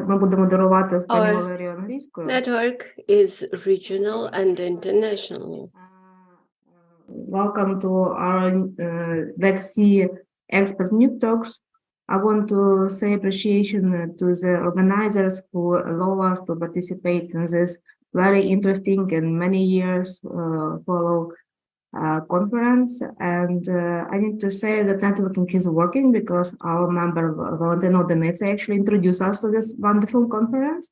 ми будемо модерувати з пані Валерією англійською. Network is regional and international. Welcome to our Black Sea Expert Nuke Talks. I want to say appreciation to the organizers who allow us to participate in this very interesting and many years follow conference. And I need to say that networking is working because our member Valentino Denitsa actually introduced us to this wonderful conference.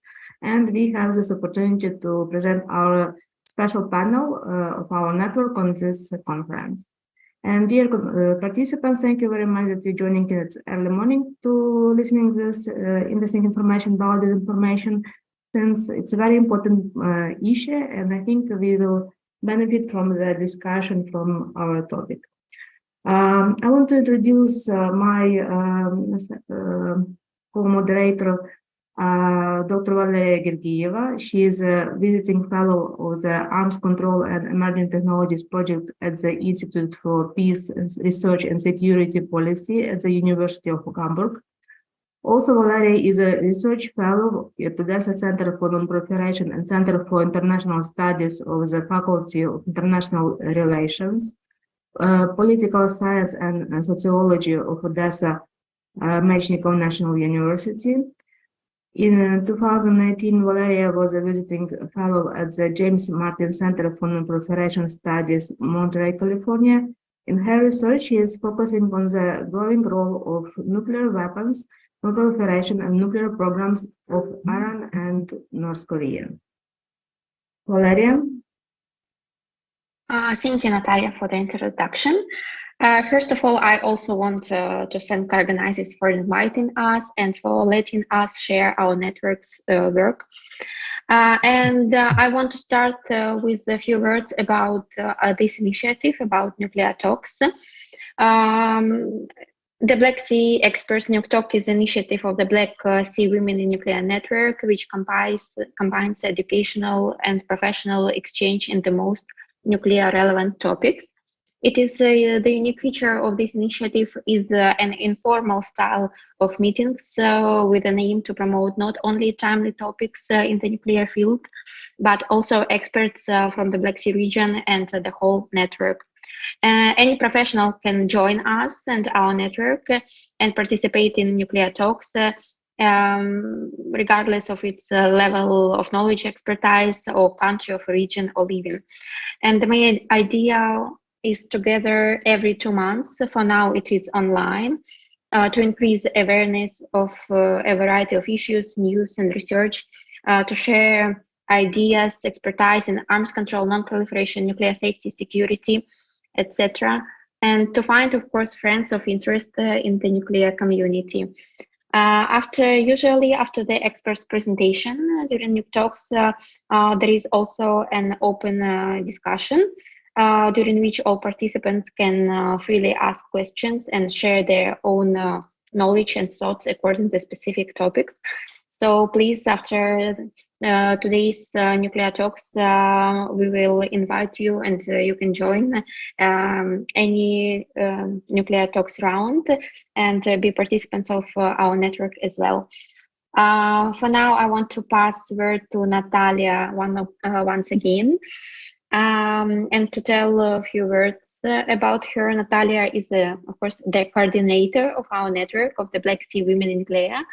And we have this opportunity to present our special panel of our network on this conference. And dear participants, thank you very much that you're joining in this early morning to listening to this interesting information about this information, since it's a very important issue, and I think we will benefit from the discussion from our topic. I want to introduce my co-moderator, Dr. Valeria Gergieva. She is a visiting fellow of the Arms Control and Emerging Technologies Project at the Institute for Peace Research and Security Policy at the University of Hamburg. Also, Valeria is a research fellow at the Odessa Center for Non-Proliferation and Center for International Studies of the Faculty of International Relations, Political Science and Sociology of Odessa Mechnikov National University. In 2019, Valeria was a visiting fellow at the James Martin Center for Non-Proliferation Studies, Monterey, California. In her research, she is focusing on the growing role of nuclear weapons, non-proliferation, and nuclear programs of Iran and North Korea. Valeria? Thank you, Natalia, for the introduction. First of all, I also want to thank organizers for inviting us and for letting us share our network's work. I want to start with a few words about this initiative about nuclear talks. The Black Sea Experts Nuke Talk is an initiative of the Black Sea Women in Nuclear Network, which combines educational and professional exchange in the most nuclear relevant topics. It is the unique feature of this initiative is an informal style of meetings with an aim to promote not only timely topics in the nuclear field, but also experts from the Black Sea region and the whole network. Any professional can join us and our network and participate in nuclear talks, regardless of its level of knowledge, expertise, or country of origin or living. And the main idea is together every 2 months. For now, it is online to increase awareness of a variety of issues, news, and research, to share ideas, expertise in arms control, non-proliferation, nuclear safety, security, etc. And to find, of course, friends of interest in the nuclear community. Usually after the experts' presentation during Nuke Talks, there is also an open discussion during which all participants can freely ask questions and share their own knowledge and thoughts according to specific topics. So please, after today's nuclear talks, we will invite you and you can join any nuclear talks round and be participants of our network as well. For now, I want to pass word to Natalia once again. And to tell a few words about her. Natalia is, of course, the coordinator of our network of the Black Sea Women in Nuclear.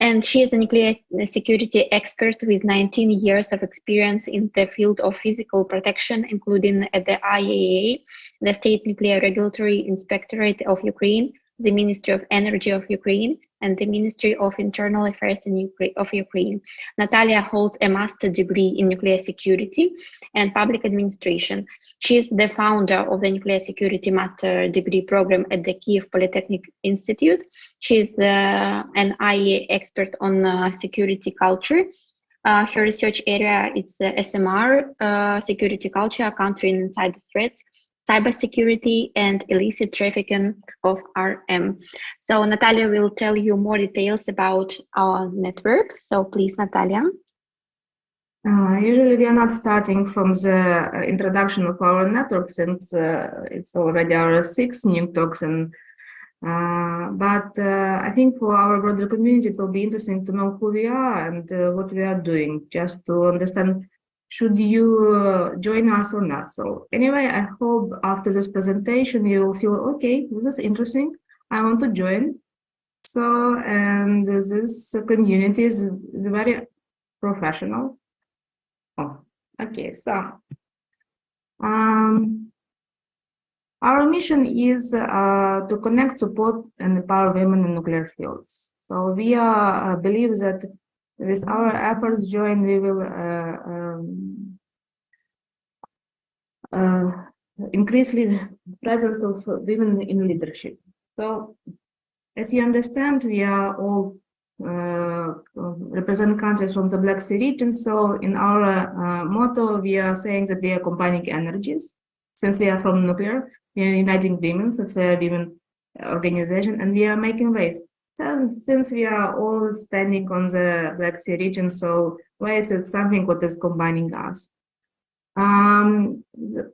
And she is a nuclear security expert with 19 years of experience in the field of physical protection, including at the IAEA, the State Nuclear Regulatory Inspectorate of Ukraine, the Ministry of Energy of Ukraine, and the Ministry of Internal Affairs of Ukraine. Natalia holds a master's degree in nuclear security and public administration. She is the founder of the Nuclear Security Master Degree Program at the Kyiv Polytechnic Institute. She is an IAEA expert on security culture. Her research area is SMR, security culture, countering insider threats, cybersecurity, and illicit trafficking of RM. So Natalia will tell you more details about our network. So please, Natalia. Usually we are not starting from the introduction of our network, since it's already our 6th Nuke Talks, and But I think for our broader community, it will be interesting to know who we are and what we are doing, just to understand should you join us or not. So anyway, I hope after this presentation, you will feel, okay, this is interesting. I want to join. So, and this community is very professional. Oh, okay, so our mission is to connect, support, and empower women in nuclear fields. So we believe that with our efforts join, we will increase the presence of women in leadership. So as you understand, we are all represent countries from the Black Sea region. So in our motto, we are saying that we are combining energies. Since we are from nuclear, we are uniting women, since we are a women organization, and we are making waves. So since we are all standing on the Black Sea region, so why is it something what is combining us?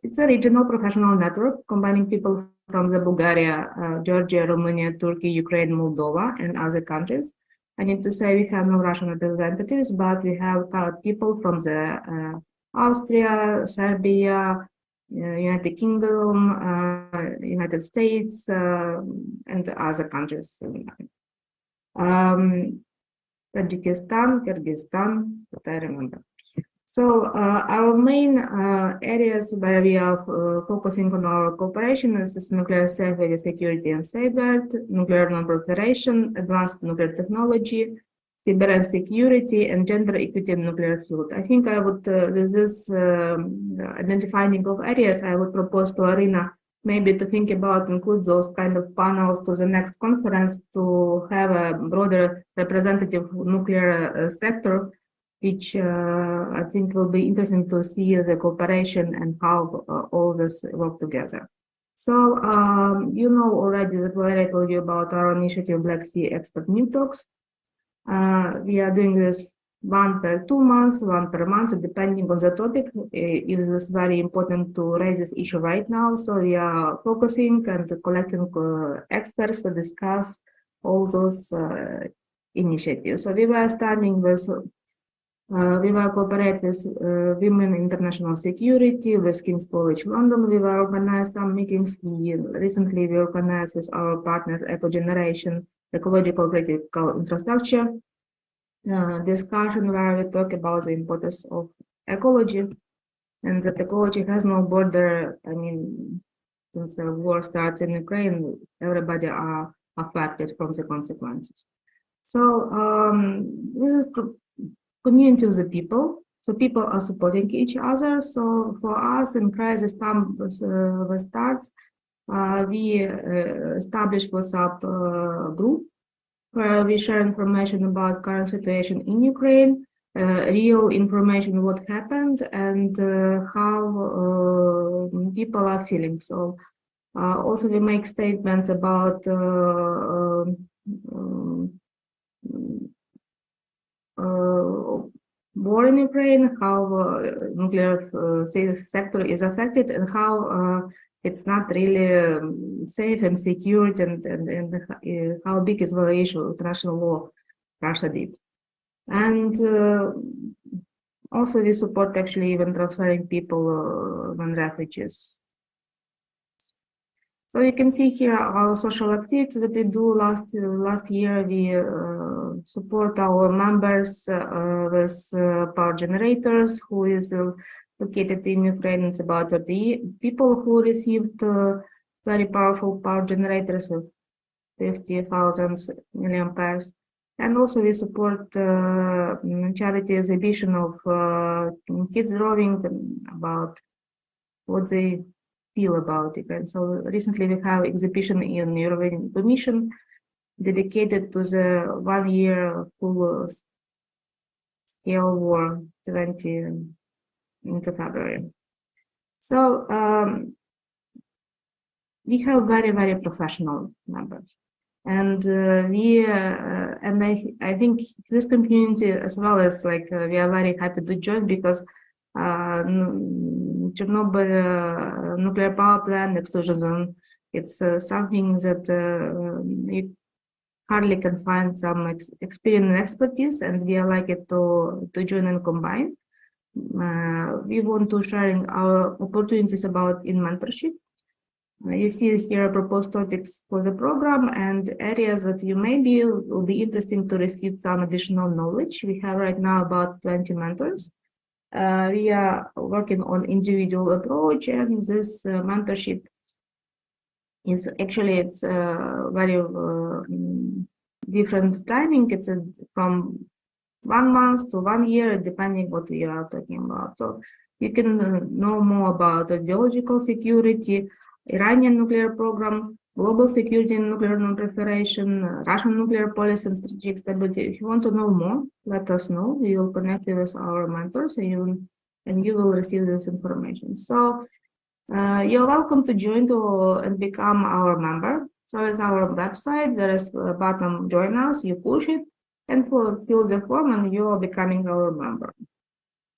It's a regional professional network combining people from the Bulgaria, Georgia, Romania, Turkey, Ukraine, Moldova, and other countries. I need to say we have no Russian representatives, but we have people from the Austria, Serbia, United Kingdom, United States, and other countries. Tajikistan, Kyrgyzstan, what I remember. So our main areas where we are focusing on our cooperation is nuclear safety, security and safeguard, nuclear non-proliferation, advanced nuclear technology, cyber and security, and gender equity in nuclear field. I think I would, with this identifying of areas, I would propose to Arina maybe to think about include those kind of panels to the next conference to have a broader representative nuclear sector, which I think will be interesting to see the cooperation and how all this work together. So you know already that Valeria told you about our initiative Black Sea Expert New Talks. We are doing this 1 per 2 months, 1 per month, depending on the topic. It is very important to raise this issue right now. So we are focusing and collecting experts to discuss all those initiatives. So we were starting with we will cooperate with Women International Security, with King's College London. We will organize some meetings. Recently, we organized with our partner Eco-Generation, Ecological Critical Infrastructure discussion where we talk about the importance of ecology, and that ecology has no border. I mean, since the war starts in Ukraine, everybody are affected from the consequences. So this is community of the people. So people are supporting each other. So for us in crisis time starts, we established WhatsApp group where we share information about current situation in Ukraine, real information what happened, and how people are feeling. So also we make statements about war in Ukraine, how nuclear sector is affected, and how it's not really safe and secured, and how big is the issue of international law Russia did. And also we support actually even transferring people when refugees. So you can see here our social activities that we do last year. We support our members with power generators, who is located in Ukraine. It's about 30 people who received very powerful power generators with 50,000 milliamperes. And also we support charity exhibition of kids drawing about what they feel about it. And so recently we have exhibition in European Commission dedicated to the 1 year full scale war 20 into February. So we have very, very professional members. And I think this community as well as like we are very happy to join, because Chernobyl nuclear power plant, explosions on It's something that you hardly can find some experience and expertise, and we are likely to join and combine. We want to sharing our opportunities about in mentorship. You see here proposed topics for the program and areas that you maybe will be interesting to receive some additional knowledge. We have right now about 20 mentors. We are working on individual approach, and this mentorship is actually it's very different timing. It's from 1 month to 1 year, depending what we are talking about. So you can know more about the biological security, Iranian nuclear program, global security and nuclear non-proliferation, Russian nuclear policy and strategic stability. If you want to know more, let us know. We will connect you with our mentors, and you will receive this information. So you're welcome to join and become our member. So as our website, there is a button join us, you push it and fill the form and you are becoming our member.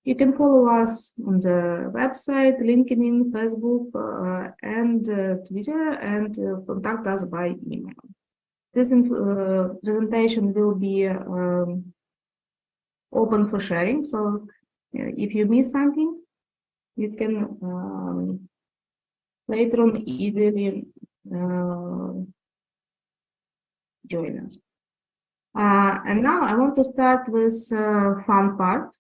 You can follow us on the website, LinkedIn, Facebook, and Twitter, and contact us by email. This presentation will be open for sharing. So if you miss something, you can later on easily join us. And now I want to start with fun part.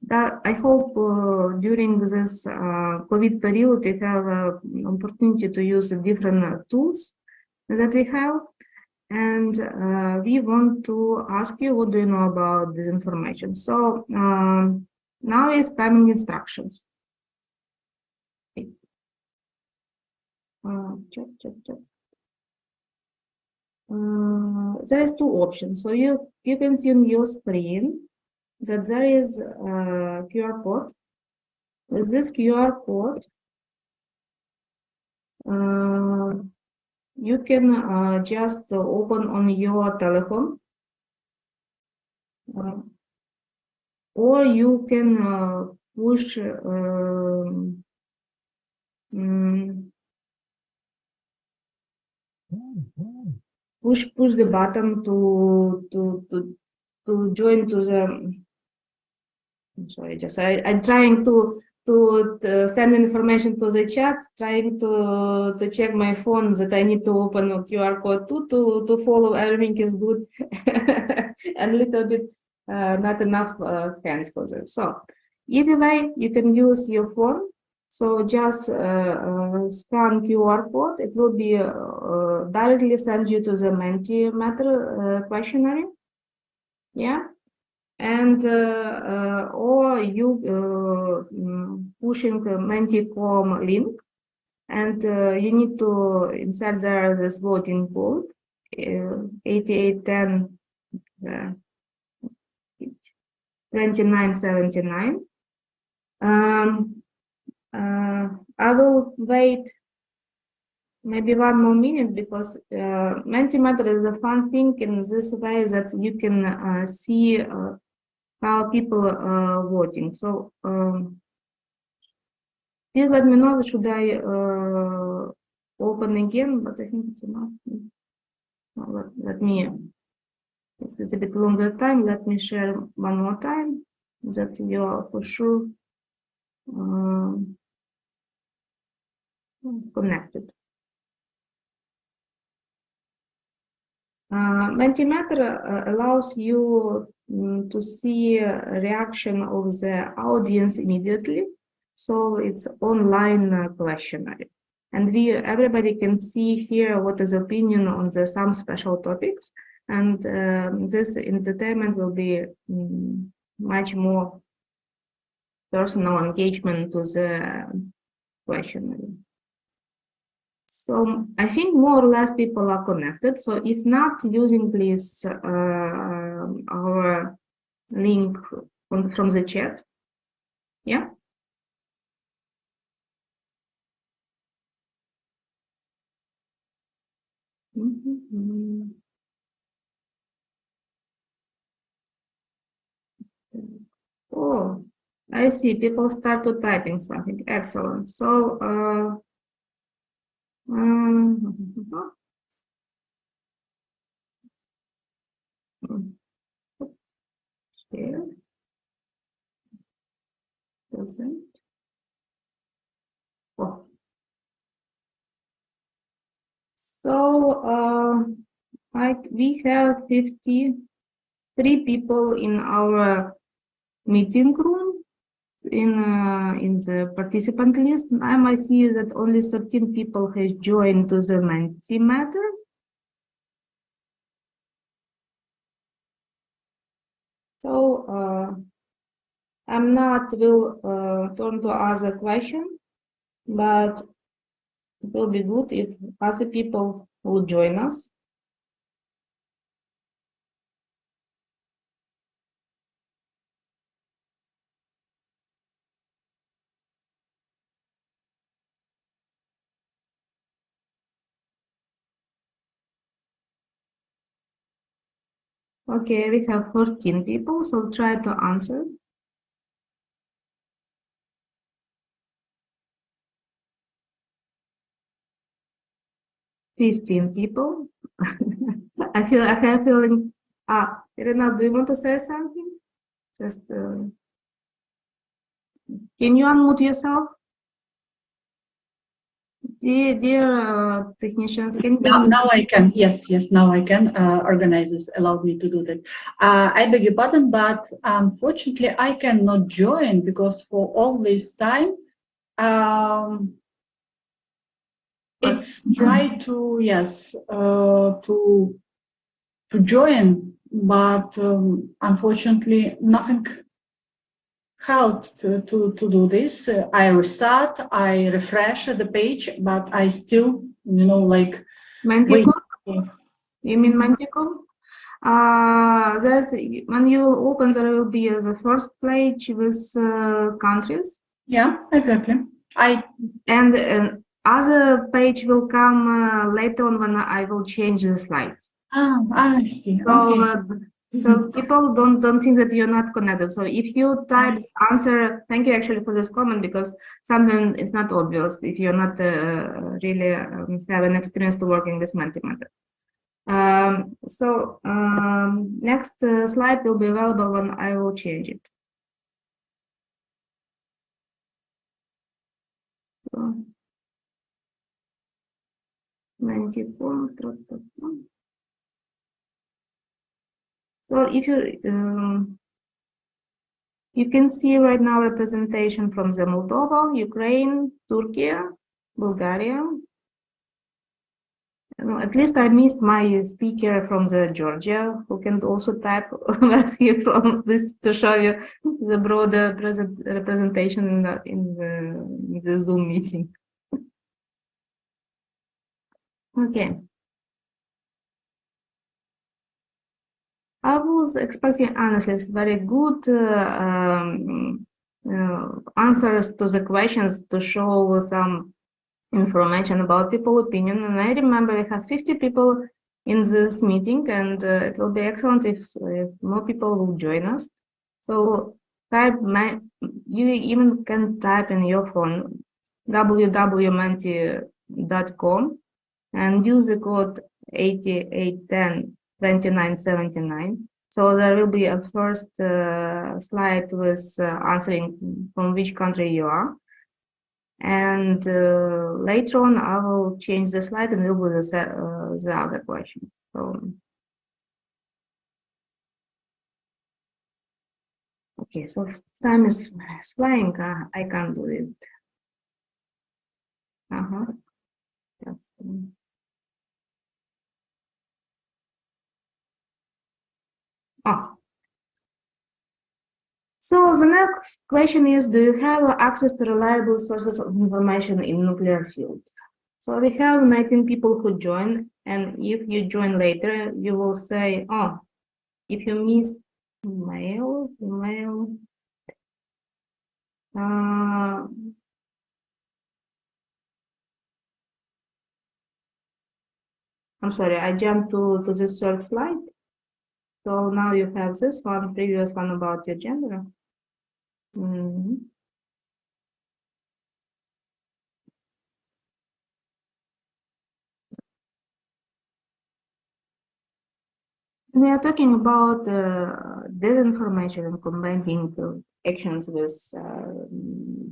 That I hope during this COVID period we have an opportunity to use different tools that we have, and we want to ask you what do you know about this information. So now is coming instructions. Check. There is two options. So you can see on your screen that there is a QR code. With this QR code, you can just open on your telephone, or you can push push the button to join to the. Sorry, just I'm trying to send information to the chat, trying to check my phone that I need to open a QR code to follow everything is good, and a little bit not enough hands for this. So easy way, you can use your phone. So just scan QR code. It will be directly send you to the Mentimeter questionnaire. Yeah. And or you pushing a Menticom link, and you need to insert there this voting code 8810 2979. I will wait maybe 1 more minute because Mentimeter is a fun thing in this way that you can see how people are voting. So please let me know, should I open again, but I think it's enough. No, let me, it's a bit longer time. Let me share one more time that you are for sure connected. Mentimeter allows you to see a reaction of the audience immediately. So it's online questionnaire. And everybody can see here what is opinion on some special topics. And this entertainment will be much more personal engagement to the questionnaire. So I think more or less people are connected. So if not, using please our link from the chat. Yeah. Oh, I see people start to typing something. Excellent. So, share. Doesn't. Oh. So, we have 53 people in our meeting room in the participant list. I might see that only 13 people have joined to the Mentimeter. So I'm not will turn to other question, but it will be good if other people will join us. Okay, we have 14 people, so try to answer. $15 people. I have a feeling. Irina, do you want to say something? Just can you unmute yourself? Dear technicians, can you now I can. Yes, now I can. Organizers allowed me to do that. I beg your pardon, but unfortunately I cannot join because for all this time it's try to to join, but unfortunately nothing helped to do this. I restart, I refresh the page, but I still, like Manticore? wait. You mean Manticore? There's when you will open, there will be the first page with countries. Yeah, exactly. And other page will come later on when I will change the slides. I see. So, Okay. So people don't think that you're not connected. So if you type answer, thank you actually for this comment, because sometimes it's not obvious if you're not really have an experience to working with Mentimeter. Next slide will be available when I will change it. So, 94. So if you can see right now representation from the Moldova, Ukraine, Turkey, Bulgaria. At least I missed my speaker from the Georgia, who can also type here from this to show you the broader representation in the Zoom meeting. Okay. I was expecting, honestly, very good answers to the questions to show some information about people's opinion. And I remember we have 50 people in this meeting, and it will be excellent if more people will join us. So you even can type in your phone www.menti.com and use the code 88102979. So there will be a first slide with answering from which country you are. And later on, I will change the slide and will be the other question. So, okay, so time is flying. I can't do it. Yes. So the next question is, do you have access to reliable sources of information in nuclear field? So we have 19 people who join, and if you join later, you will say, oh, if you missed email, I'm sorry, I jumped to the third slide. So now you have this one, previous one about your gender. Mhm. We are talking about disinformation and combating actions with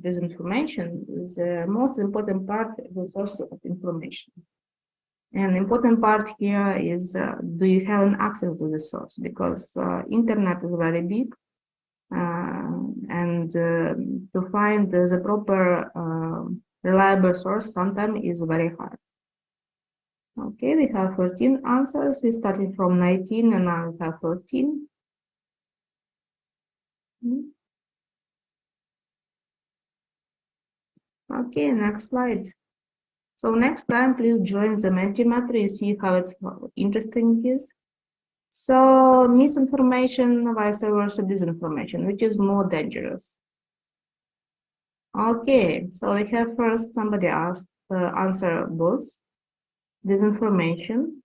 disinformation. The most important part is the source of information. And the important part here is, do you have an access to the source? Because internet is very big, and to find the proper reliable source sometimes is very hard. Okay, we have 14 answers. We started from 19 and now we have 14. Okay, next slide. So next time, please join the Mentimeter. You see how it's interesting it is. So misinformation, vice versa, disinformation, which is more dangerous. Okay, so we have first somebody asked answer both. Disinformation.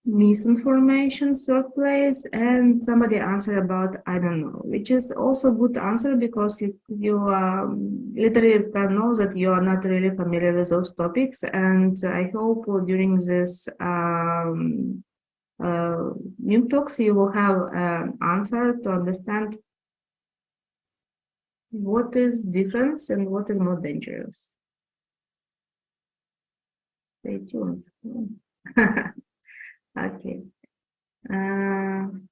Misinformation, third place, and somebody answered about I don't know, which is also good answer because you literally can know that you are not really familiar with those topics, and I hope during this new talks you will have an answer to understand what is difference and what is more dangerous. Stay tuned. Okay. 11.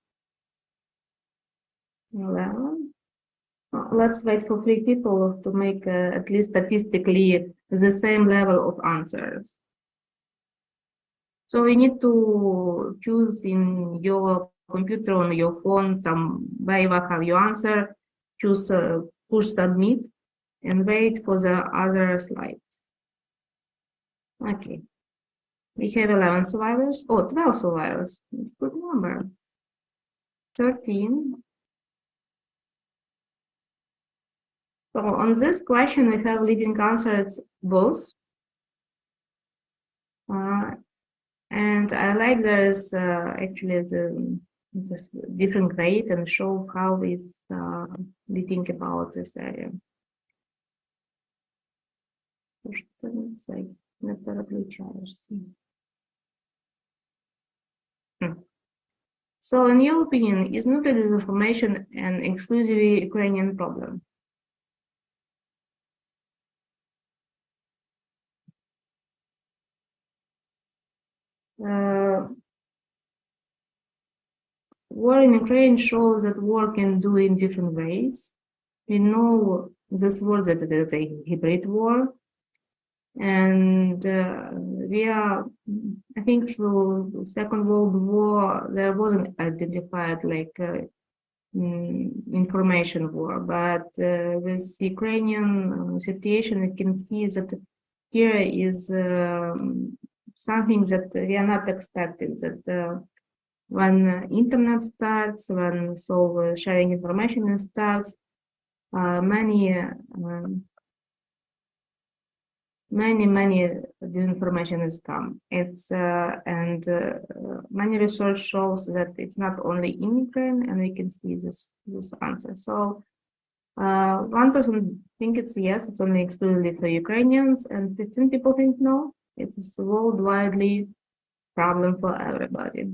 Let's wait for 3 people to make at least statistically the same level of answers. So you need to choose in your computer on your phone some way you have your answer, choose push submit and wait for the other slide. Okay. We have 11 survivors. Oh, 12 survivors. It's a good number. 13. So on this question, we have leading answers both. And I like there's actually this different grade and show how we think about this area. So in your opinion, is nuclear disinformation an exclusively Ukrainian problem? War in Ukraine shows that war can do in different ways. We know this war that it is a hybrid war. And we are, I think through Second World War, there wasn't identified like information war, but with Ukrainian situation, we can see that here is something that we are not expecting, that when internet starts, when sharing information starts, many disinformation has come. It's and many research shows that it's not only in Ukraine, and we can see this answer. So one person think it's yes, it's only exclusively for Ukrainians, and 15 people think no, it's a worldwide problem for everybody.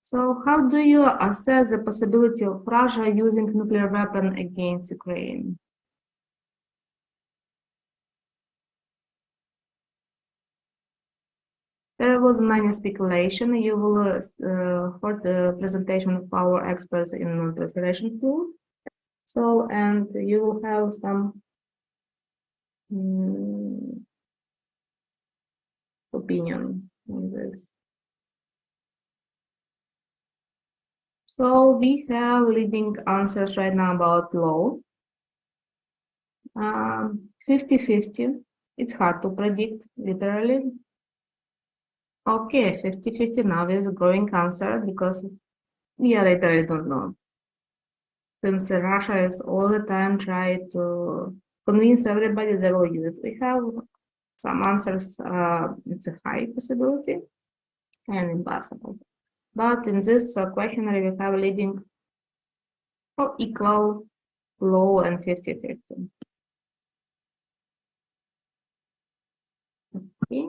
So how do you assess the possibility of Russia using nuclear weapon against Ukraine? There was many speculation. You will heard the presentation of our experts in non-proliferation field. So, and you will have some opinion on this. So we have leading answers right now about law. 50-50. It's hard to predict, literally. Okay, 50-50 now is a growing answer because we literally don't know. Since Russia is all the time trying to convince everybody they will use it. We have some answers, it's a high possibility and impossible. But in this questionnaire, we have leading or equal, low, and 50-50. Okay.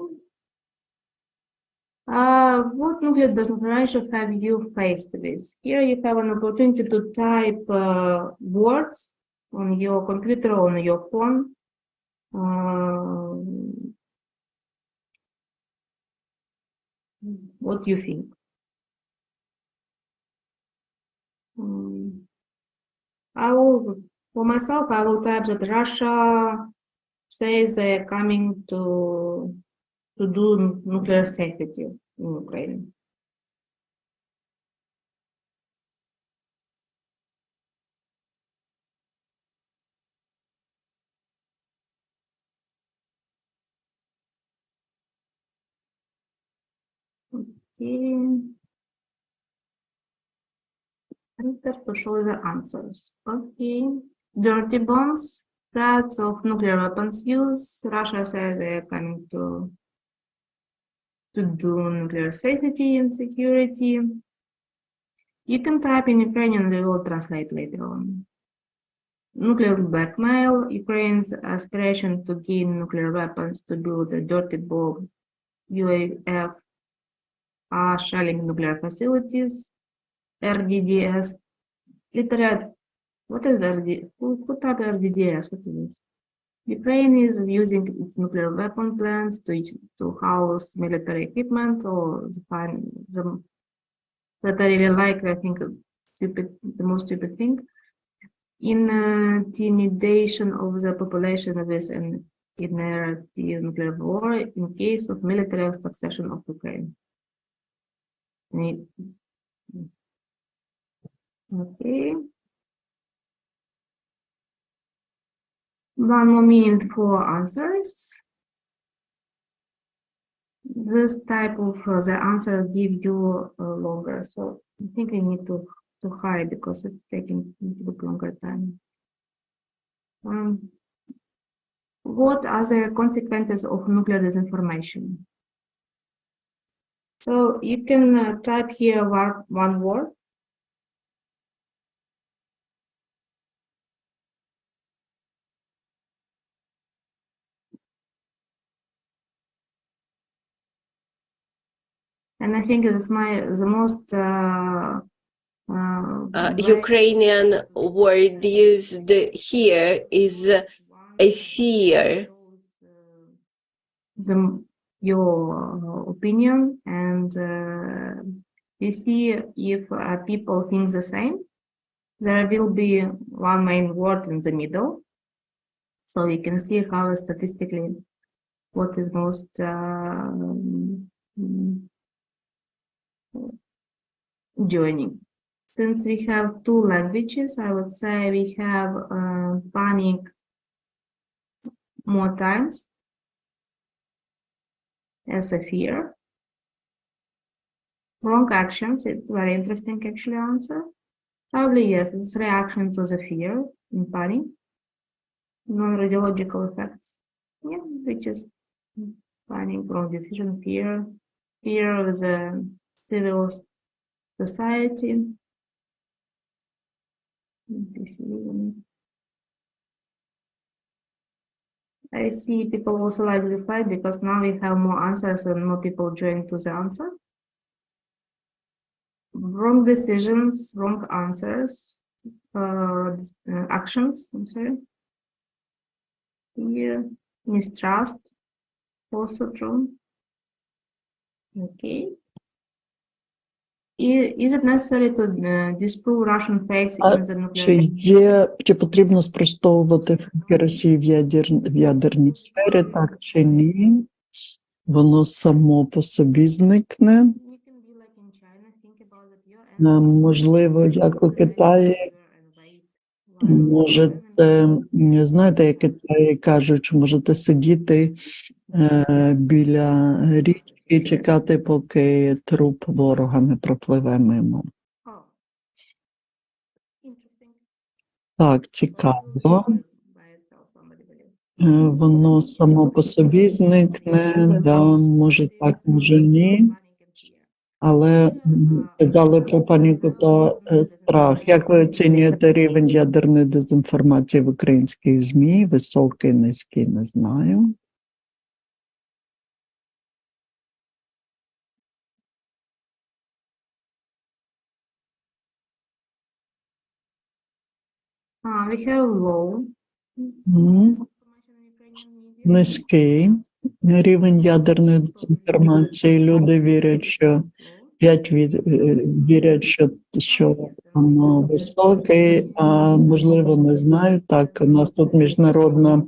What nuclear disinformation have you faced with? Here you have an opportunity to type words on your computer or on your phone. What do you think? For myself, I will type that Russia says they're coming to do nuclear safety in Ukraine. Okay. Enter to show the answers. Okay. Dirty bombs, threats of nuclear weapons use. Russia says they're coming to do nuclear safety and security. You can type in Ukrainian, we will translate later on. Nuclear blackmail, Ukraine's aspiration to gain nuclear weapons to build a dirty bomb, UAF are shelling nuclear facilities. RDDS, literally, what is RDDS? Who type RDDS? What is this? Ukraine is using its nuclear weapon plants to house military equipment or that I really like, I think, the most stupid thing. Intimidation of the population with an inherent nuclear war in case of military succession of Ukraine. Okay. 1 more minute for answers. This type of the answer give you longer, so I think we need to hurry because it's taking a little bit longer time. What are the consequences of nuclear disinformation? So you can type here one word. And I think it's the most Ukrainian word used here is a fear. Your opinion, and you see if people think the same, there will be one main word in the middle. So you can see how statistically what is most joining. Since we have 2 languages, I would say we have panic more times as a fear. Wrong actions, it's very interesting actually answer. Probably yes, it's reaction to the fear in panic. Non-radiological effects. Yeah, which is panic, wrong decision, fear of the civil society. I see people also like this slide because now we have more answers and more people join to the answer. Wrong decisions, wrong answers, actions, I'm sorry. Here, mistrust, also true. Okay. Is it necessary to disprove Russian fakes in the nuclear? Чи потрібно спростовувати фейки Росії в ядерній сфері, так чи ні? Воно само по собі зникне. Можливо, як у Китаї, можете, знаєте, як Китаї кажуть, що можете сидіти біля річки і чекати, поки труп ворога не пропливе мимо. Oh, interesting. Так, цікаво. By itself, somebody believes. Воно само по собі зникне, да, може так, може ні. Але казали про паніку та страх. Як ви оцінюєте рівень ядерної дезінформації в українських ЗМІ? Високий, низький, не знаю. We have low. Низький рівень ядерної дезінформації. Люди вірять, що вірять, що воно високе, а можливо, не знаю. Так, у нас тут міжнародна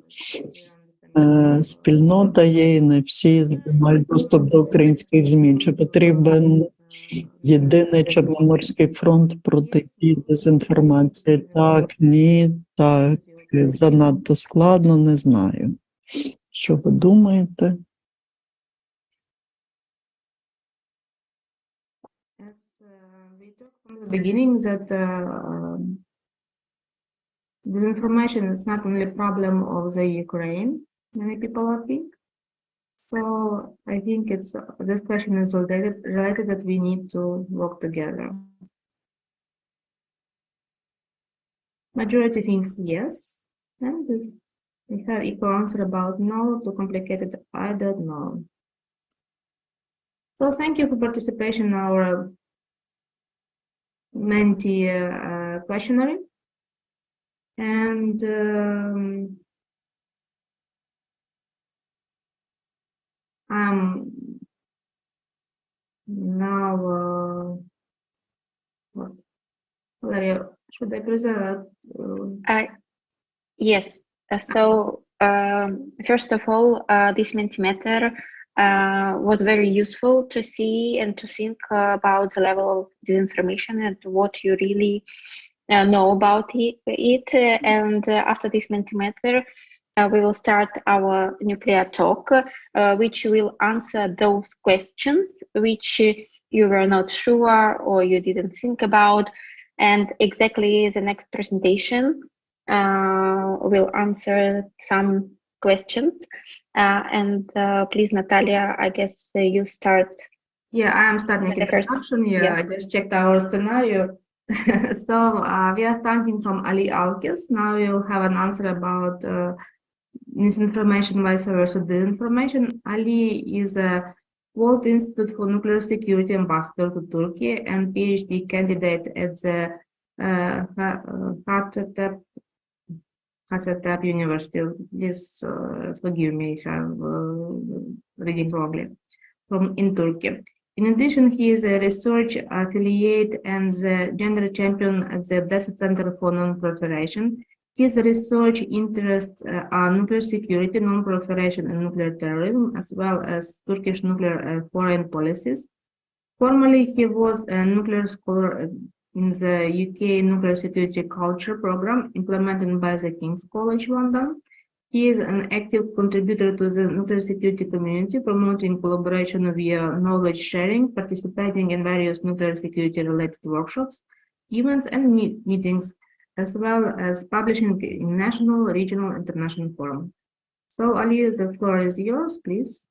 спільнота є, і не всі мають доступ до українських ЗМІ. Чи потрібен єдиний Чорноморський фронт протидії дезінформації? Так, ні, так, занадто складно, не знаю. Що ви думаєте? As we talked from the beginning that disinformation is not only a problem of the Ukraine, many people think. So I think this question is related that we need to work together. Majority thinks yes, and we have equal answer about no, too complicated, I don't know. So thank you for participation in our Menti questionnaire. And I'm now, what? Valeria, should I present? Yes. So first of all, this Mentimeter was very useful to see and to think about the level of disinformation and what you really know about it. And after this Mentimeter, we will start our nuclear talk, which will answer those questions which you were not sure or you didn't think about. And exactly the next presentation will answer some questions. And please, Natalia, I guess you start. Yeah, I am starting the introduction. Yeah, I just checked our scenario. So we are starting from Ali Alkis. Now we will have an answer about misinformation, vice versa, disinformation. Ali is a World Institute for Nuclear Security ambassador to Turkey and PhD candidate at the Hacettepe University. Please forgive me if I'm reading wrongly. In Turkey. In addition, he is a research affiliate and the gender champion at the Odessa Center for Non-Proliferation. His research interests are nuclear security, non-proliferation, and nuclear terrorism, as well as Turkish nuclear foreign policies. Formerly, he was a nuclear scholar in the UK Nuclear Security Culture Program implemented by the King's College London. He is an active contributor to the nuclear security community, promoting collaboration via knowledge sharing, participating in various nuclear security-related workshops, events, and meetings, as well as publishing in national, regional, international forums. So, Ali, the floor is yours, please.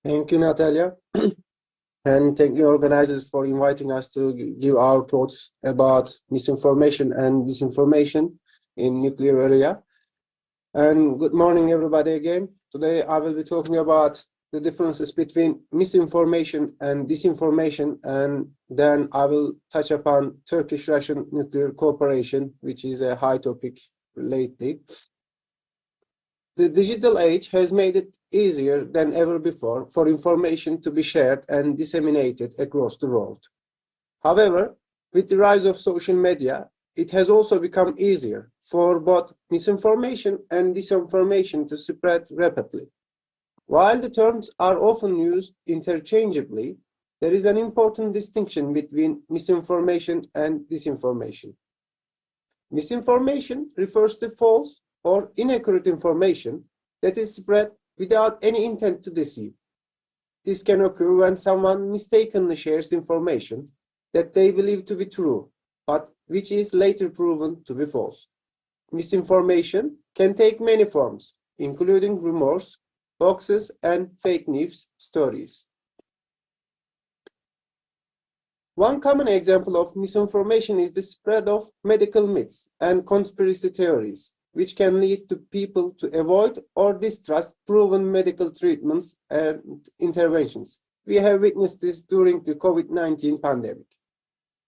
Thank you, Natalia. And thank you, organizers, for inviting us to give our thoughts about misinformation and disinformation in nuclear area. And good morning, everybody, again. Today, I will be talking about the differences between misinformation and disinformation, and then I will touch upon Turkish-Russian nuclear cooperation, which is a high topic lately. The digital age has made it easier than ever before for information to be shared and disseminated across the world. However, with the rise of social media, it has also become easier for both misinformation and disinformation to spread rapidly. While the terms are often used interchangeably, there is an important distinction between misinformation and disinformation. Misinformation refers to false or inaccurate information that is spread without any intent to deceive. This can occur when someone mistakenly shares information that they believe to be true, but which is later proven to be false. Misinformation can take many forms, including rumors, hoaxes, and fake news stories. One common example of misinformation is the spread of medical myths and conspiracy theories, which can lead to people to avoid or distrust proven medical treatments and interventions. We have witnessed this during the COVID-19 pandemic.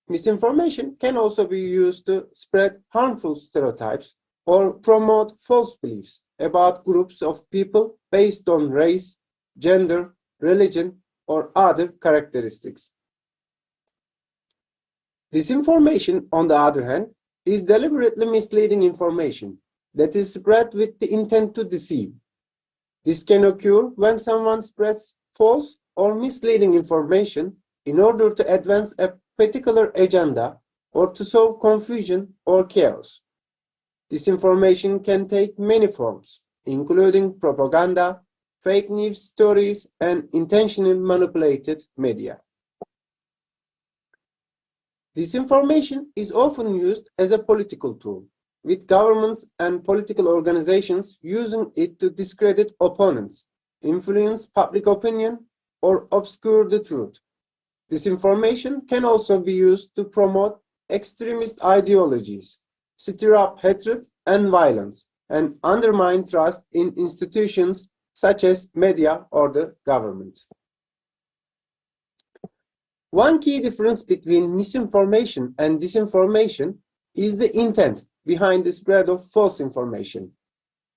Misinformation can also be used to spread harmful stereotypes or promote false beliefs about groups of people based on race, gender, religion, or other characteristics. Disinformation, on the other hand, is deliberately misleading information that is spread with the intent to deceive. This can occur when someone spreads false or misleading information in order to advance a particular agenda or to sow confusion or chaos. Disinformation can take many forms, including propaganda, fake news stories, and intentionally manipulated media. Disinformation is often used as a political tool, with governments and political organizations using it to discredit opponents, influence public opinion, or obscure the truth. Disinformation can also be used to promote extremist ideologies, stir up hatred and violence, and undermine trust in institutions such as media or the government. One key difference between misinformation and disinformation is the intent behind the spread of false information.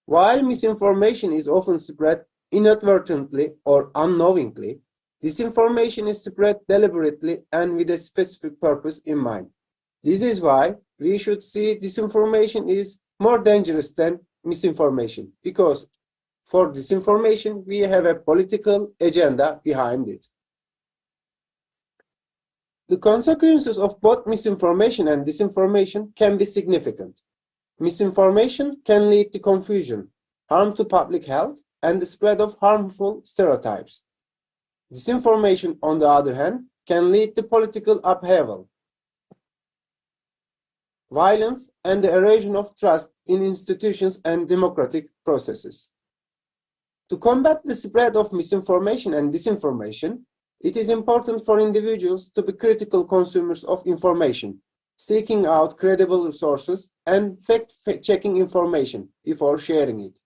While misinformation is often spread inadvertently or unknowingly, disinformation is spread deliberately and with a specific purpose in mind. This is why we should see disinformation is more dangerous than misinformation, because for disinformation we have a political agenda behind it. The consequences of both misinformation and disinformation can be significant. Misinformation can lead to confusion, harm to public health, and the spread of harmful stereotypes. Disinformation, on the other hand, can lead to political upheaval, violence, and the erosion of trust in institutions and democratic processes. To combat the spread of misinformation and disinformation, it is important for individuals to be critical consumers of information, seeking out credible sources and fact-checking information before sharing it.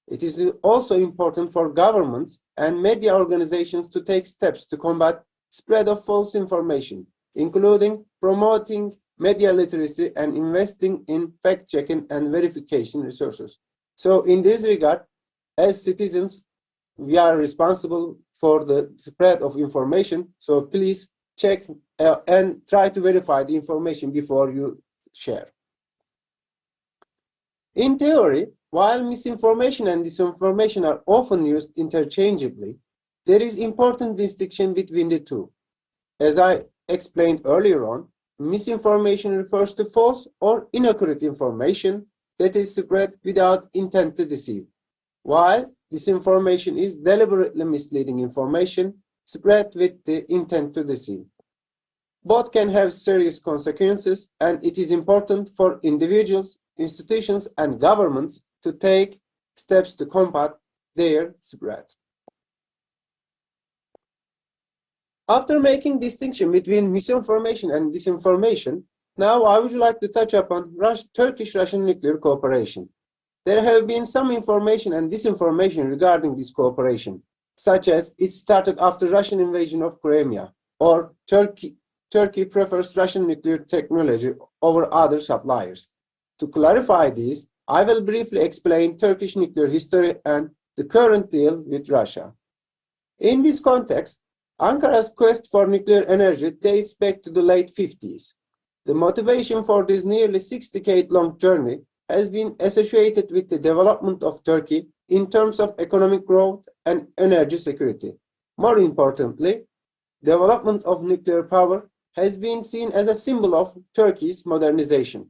It is also important for governments and media organizations to take steps to combat spread of false information, including promoting media literacy and investing in fact-checking and verification resources. So in this regard, as citizens, we are responsible for the spread of information, so please check and try to verify the information before you share. In theory, while misinformation and disinformation are often used interchangeably, there is important distinction between the two. As I explained earlier on, misinformation refers to false or inaccurate information that is spread without intent to deceive, while disinformation is deliberately misleading information spread with the intent to deceive. Both can have serious consequences, and it is important for individuals, institutions, and governments to take steps to combat their spread. After making distinction between misinformation and disinformation, now I would like to touch upon Turkish-Russian nuclear cooperation. There have been some information and disinformation regarding this cooperation, such as it started after Russian invasion of Crimea, or Turkey prefers Russian nuclear technology over other suppliers. To clarify this, I will briefly explain Turkish nuclear history and the current deal with Russia. In this context, Ankara's quest for nuclear energy dates back to the late 50s. The motivation for this nearly 6-decade-long journey has been associated with the development of Turkey in terms of economic growth and energy security. More importantly, development of nuclear power has been seen as a symbol of Turkey's modernization.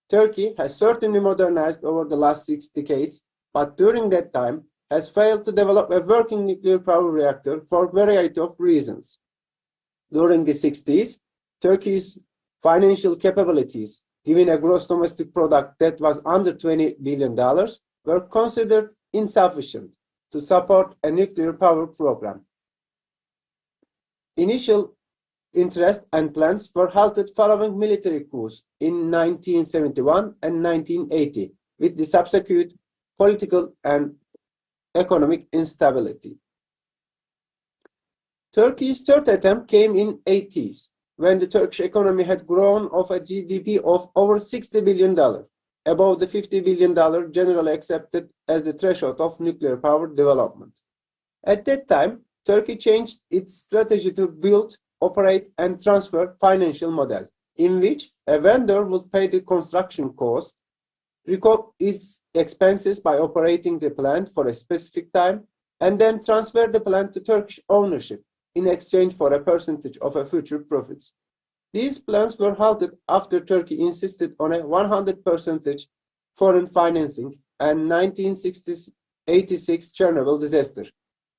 Turkey has certainly modernized over the last 6 decades, but during that time, has failed to develop a working nuclear power reactor for a variety of reasons. During the 60s, Turkey's financial capabilities, given a gross domestic product that was under $20 billion, were considered insufficient to support a nuclear power program. Initial interest and plans were halted following military coups in 1971 and 1980, with the subsequent political and economic instability. Turkey's third attempt came in the 80s, when the Turkish economy had grown of a GDP of over $60 billion, above the $50 billion generally accepted as the threshold of nuclear power development. At that time, Turkey changed its strategy to build, operate, and transfer financial model, in which a vendor would pay the construction cost, recoup its expenses by operating the plant for a specific time, and then transfer the plant to Turkish ownership in exchange for a percentage of future profits. These plans were halted after Turkey insisted on a 100% foreign financing, and 1986 Chernobyl disaster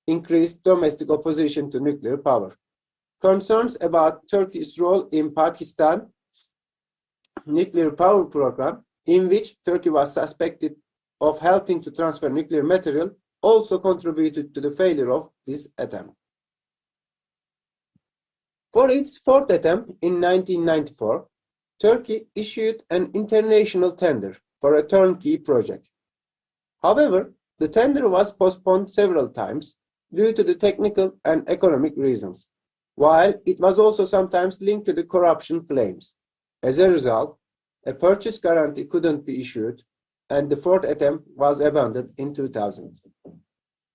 increased domestic opposition to nuclear power. Concerns about Turkey's role in Pakistan nuclear power program, in which Turkey was suspected of helping to transfer nuclear material, also contributed to the failure of this attempt. For its fourth attempt in 1994, Turkey issued an international tender for a turnkey project. However, the tender was postponed several times due to the technical and economic reasons, while it was also sometimes linked to the corruption claims. As a result, a purchase guarantee couldn't be issued, and the fourth attempt was abandoned in 2000.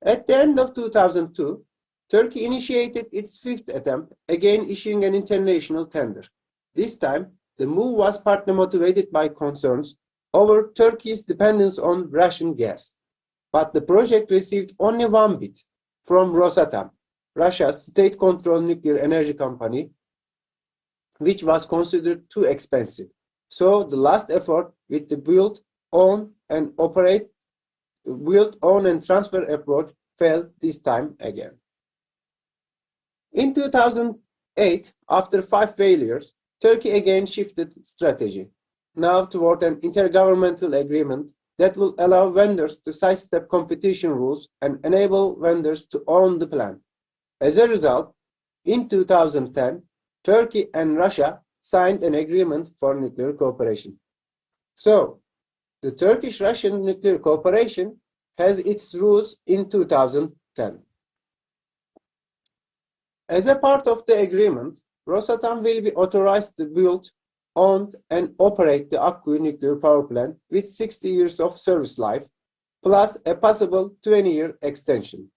At the end of 2002, Turkey initiated its fifth attempt, again issuing an international tender. This time, the move was partly motivated by concerns over Turkey's dependence on Russian gas. But the project received only one bid from Rosatom, Russia's state-controlled nuclear energy company, which was considered too expensive. So the last effort with the build, own, and transfer approach failed this time again. In 2008, after 5 failures, Turkey again shifted strategy, now toward an intergovernmental agreement that will allow vendors to sidestep competition rules and enable vendors to own the plant. As a result, in 2010, Turkey and Russia signed an agreement for nuclear cooperation. So, the Turkish-Russian nuclear cooperation has its roots in 2010. As a part of the agreement, Rosatom will be authorized to build, own, and operate the Akkuyu nuclear power plant with 60 years of service life, plus a possible 20-year extension,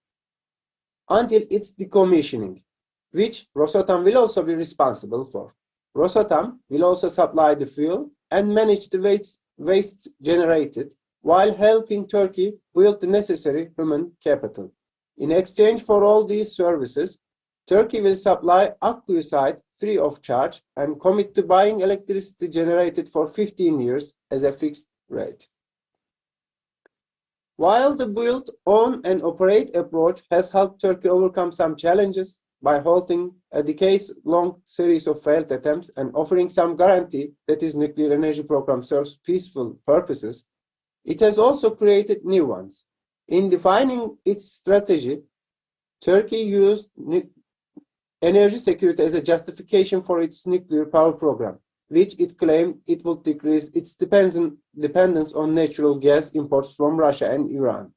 until its decommissioning, which Rosatom will also be responsible for. Rosatom will also supply the fuel and manage the waste generated, while helping Turkey build the necessary human capital. In exchange for all these services, Turkey will supply Akkuyu site free of charge and commit to buying electricity generated for 15 years as a fixed rate. While the build, own, and operate approach has helped Turkey overcome some challenges by halting a decades-long series of failed attempts and offering some guarantee that its nuclear energy program serves peaceful purposes, it has also created new ones. In defining its strategy, Turkey used energy security as a justification for its nuclear power program, which it claimed it would decrease its dependence on natural gas imports from Russia and Iran.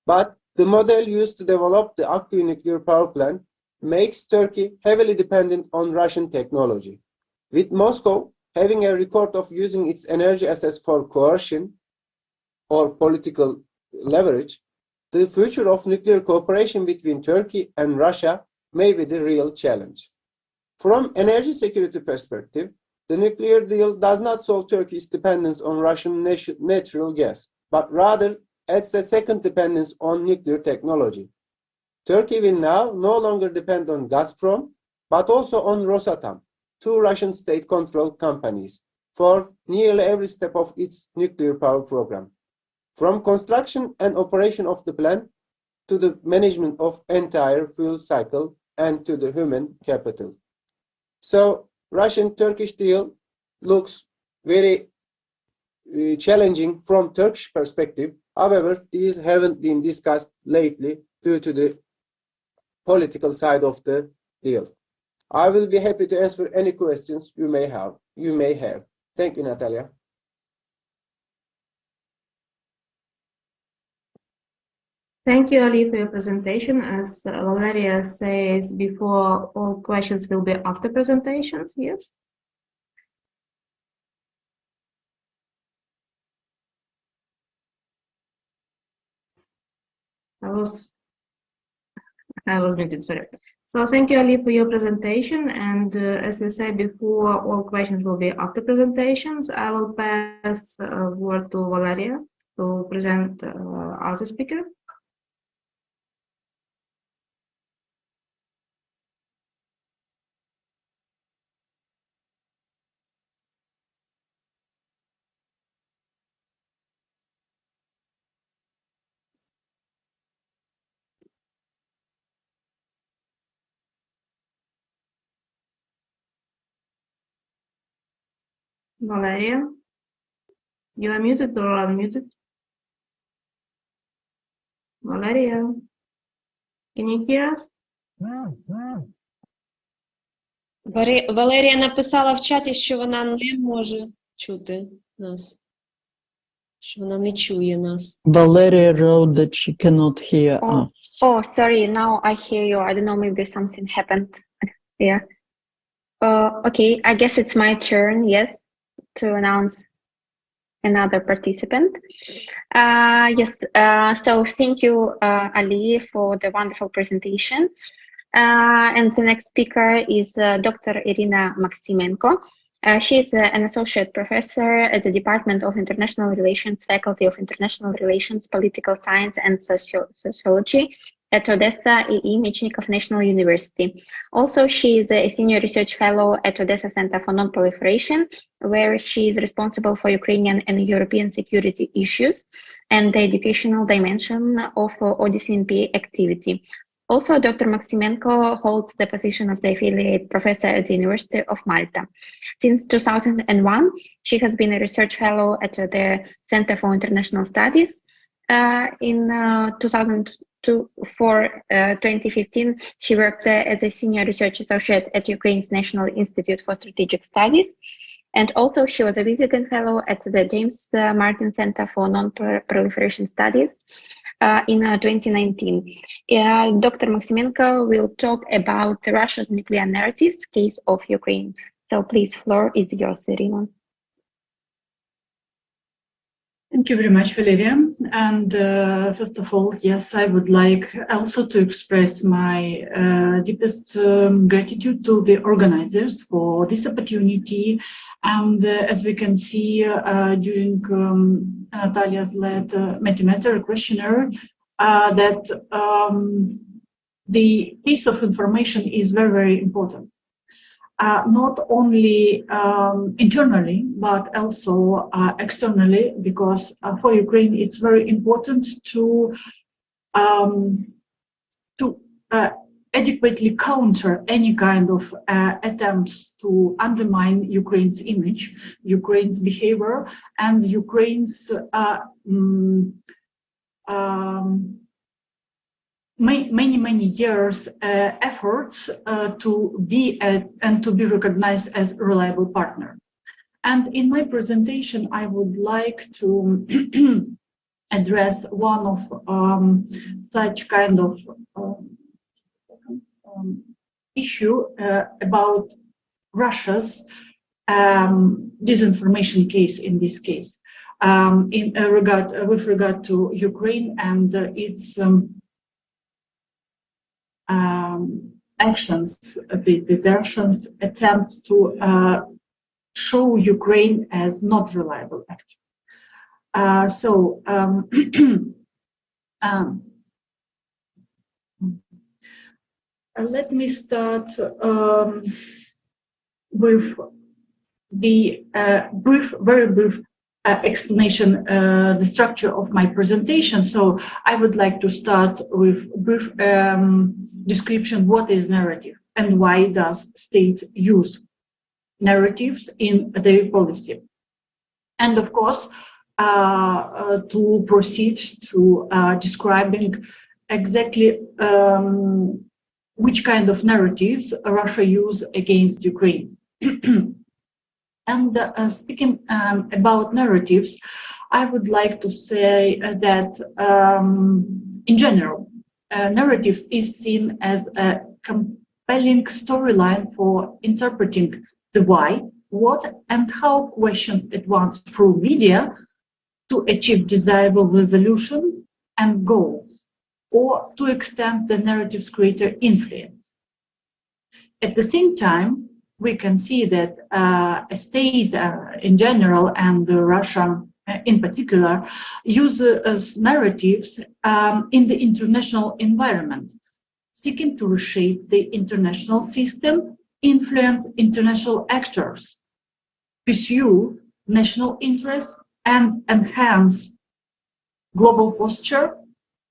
But the model used to develop the Akkuyu nuclear power plant makes Turkey heavily dependent on Russian technology, with Moscow having a record of using its energy assets for coercion or political leverage. The future of nuclear cooperation between Turkey and Russia may be the real challenge. From energy security perspective, the nuclear deal does not solve Turkey's dependence on Russian natural gas, but rather adds a second dependence on nuclear technology. Turkey will now no longer depend on Gazprom, but also on Rosatom, 2 Russian state-controlled companies, for nearly every step of its nuclear power program. From construction and operation of the plant to the management of entire fuel cycle and to the human capital. So Russian-Turkish deal looks very challenging from Turkish perspective. However, these haven't been discussed lately due to the political side of the deal. I will be happy to answer any questions you may have. Thank you, Natalia. Thank you, Ali, for your presentation. As Valeria says before, all questions will be after presentations, yes? I was muted, sorry. So thank you, Ali, for your presentation. And as we said before, all questions will be after presentations. I will pass word to Valeria to present as a speaker. Valeria, you are muted or unmuted? Valeria, can you hear us? Валерія написала в чаті, що вона не може чути нас. Що вона не чує нас. Valeria wrote that she cannot hear us. Oh, sorry. Now I hear you. I don't know. Maybe something happened here. Okay. I guess it's my turn. Yes, to announce another participant. Yes. So thank you, Ali, for the wonderful presentation. And the next speaker is Dr. Irina Maximenko. She is an associate professor at the Department of International Relations, Faculty of International Relations, Political Science and Sociology at Odessa II Mechnikov National University. Also, she is a senior research fellow at Odessa Center for Non-Proliferation, where she is responsible for Ukrainian and European security issues and the educational dimension of ODCNP activity. Also, Dr. Maximenko holds the position of the affiliate professor at the University of Malta. Since 2001, she has been a research fellow at the Center for International Studies. In 2015, she worked as a senior research associate at Ukraine's National Institute for Strategic Studies. And also, she was a visiting fellow at the James Martin Center for Non-Proliferation Studies in 2019. Dr. Maximenko will talk about Russia's nuclear narratives, case of Ukraine. So please, floor is yours, Irina. Thank you very much, Valeria. And first of all, yes, I would like also to express my deepest gratitude to the organizers for this opportunity. And as we can see during Natalia's led Mentimeter questionnaire, that the piece of information is very, very important. Not only internally, but also externally, because for Ukraine, it's very important to adequately counter any kind of attempts to undermine Ukraine's image, Ukraine's behavior, and Ukraine's many years efforts to be recognized as a reliable partner. And in my presentation, I would like to address one of such kind of issue about Russia's disinformation case in this case, with regard to Ukraine and its actions, the Russians' attempts to show Ukraine as not reliable actor. Let me start with the very brief explanation, the structure of my presentation. So I would like to start with a brief description what is narrative and why does state use narratives in their policy. And of course, to proceed to describing exactly which kind of narratives Russia use against Ukraine. And speaking about narratives, I would like to say that in general, narratives is seen as a compelling storyline for interpreting the why, what, and how questions advance through media to achieve desirable resolutions and goals, or to extend the narrative's greater influence. At the same time, we can see that a state in general and Russia in particular use narratives in the international environment, seeking to reshape the international system, influence international actors, pursue national interests, and enhance global posture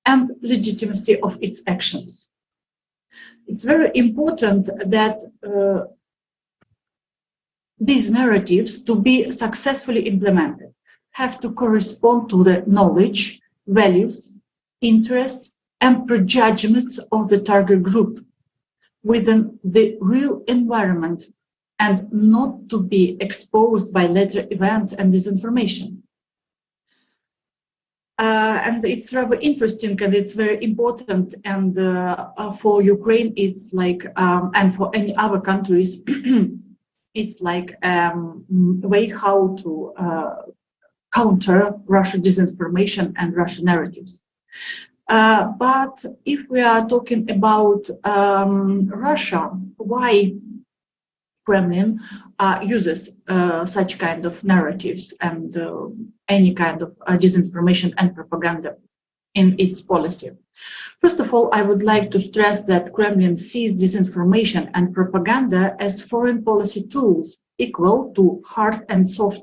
and legitimacy of its actions. It's very important that these narratives, to be successfully implemented, have to correspond to the knowledge, values, interests, and prejudgments of the target group within the real environment, and not to be exposed by later events and disinformation. And it's rather interesting and it's very important. And for Ukraine, it's like, and for any other countries, it's like a way how to counter Russian disinformation and Russian narratives. But if we are talking about Russia, why Kremlin uses such kind of narratives and any kind of disinformation and propaganda in its policy? First of all, I would like to stress that Kremlin sees disinformation and propaganda as foreign policy tools equal to hard and soft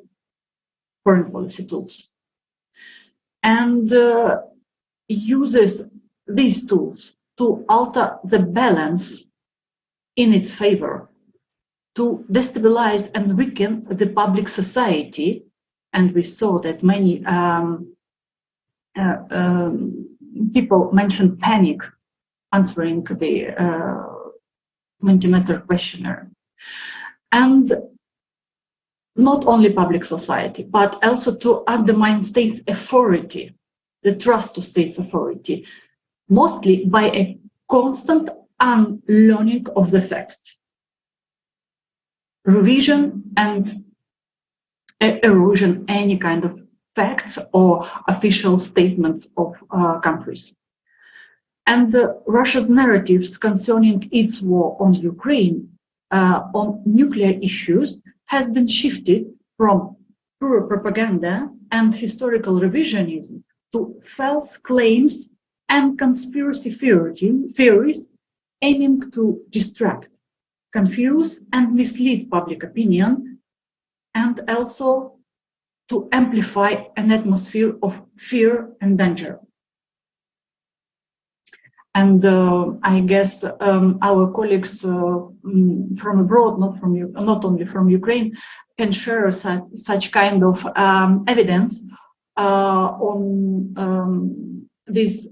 foreign policy tools, and uses these tools to alter the balance in its favor, to destabilize and weaken the public society. And we saw that many people mentioned panic answering the Mentimeter questionnaire. And not only public society, but also to undermine state's authority, the trust to state's authority, mostly by a constant unlearning of the facts, revision and erosion any kind of facts or official statements of countries. And Russia's narratives concerning its war on Ukraine on nuclear issues has been shifted from pure propaganda and historical revisionism to false claims and conspiracy theories aiming to distract, confuse, and mislead public opinion, and also to amplify an atmosphere of fear and danger. And I guess our colleagues from abroad, not only from Ukraine, can share such kind of evidence on this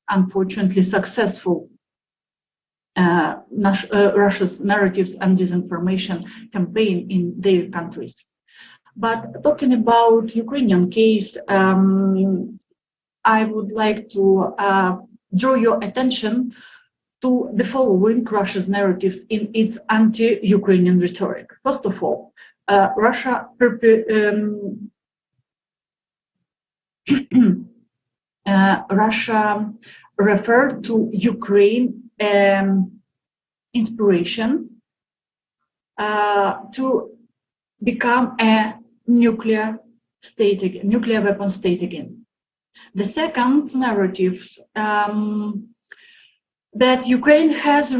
unfortunately successful Russia's narratives and disinformation campaign in their countries. But talking about Ukrainian case, I would like to draw your attention to the following Russia's narratives in its anti-Ukrainian rhetoric. First of all, Russia referred to Ukraine inspiration to become a nuclear weapon state again. The second narrative that Ukraine has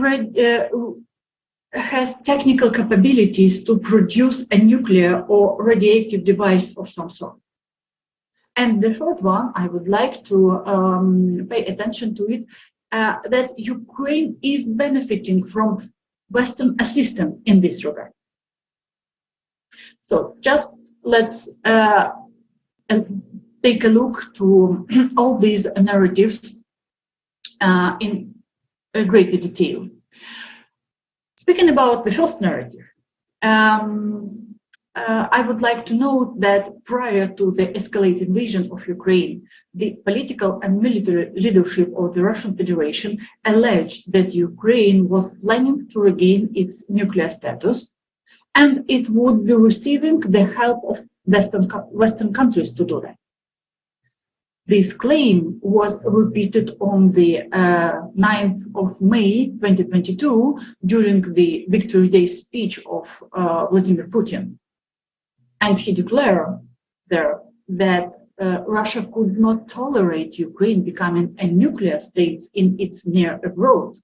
has technical capabilities to produce a nuclear or radioactive device of some sort. And the third one, I would like to pay attention to it, that Ukraine is benefiting from Western assistance in this regard. So just let's take a look to all these narratives in greater detail. Speaking about the first narrative, I would like to note that prior to the escalated invasion of Ukraine, the political and military leadership of the Russian Federation alleged that Ukraine was planning to regain its nuclear status, and it would be receiving the help of Western countries to do that. This claim was repeated on the 9th of May 2022 during the Victory Day speech of Vladimir Putin. And he declared there that Russia could not tolerate Ukraine becoming a nuclear state in its near abroad.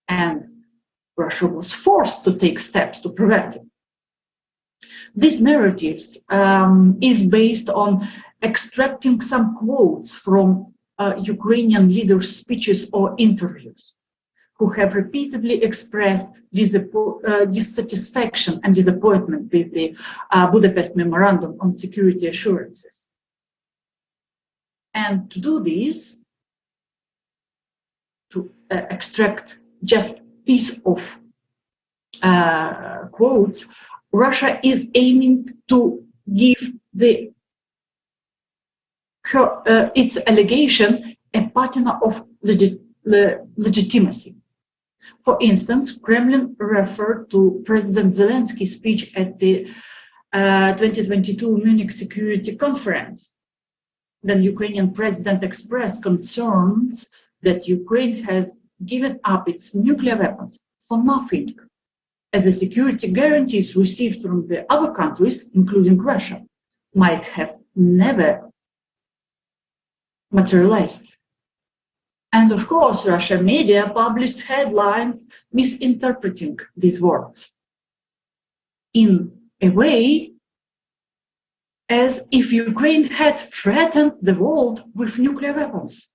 And Russia was forced to take steps to prevent it. These narratives is based on extracting some quotes from Ukrainian leaders' speeches or interviews, who have repeatedly expressed dissatisfaction and disappointment with the Budapest Memorandum on Security Assurances. And to do this, to extract just piece of quotes, Russia is aiming to give its allegation a patina of legitimacy. For instance, Kremlin referred to President Zelensky's speech at the 2022 Munich Security Conference. Then Ukrainian president expressed concerns that Ukraine has given up its nuclear weapons for nothing, as the security guarantees received from the other countries, including Russia, might have never materialized. And of course, Russian media published headlines misinterpreting these words in a way as if Ukraine had threatened the world with nuclear weapons.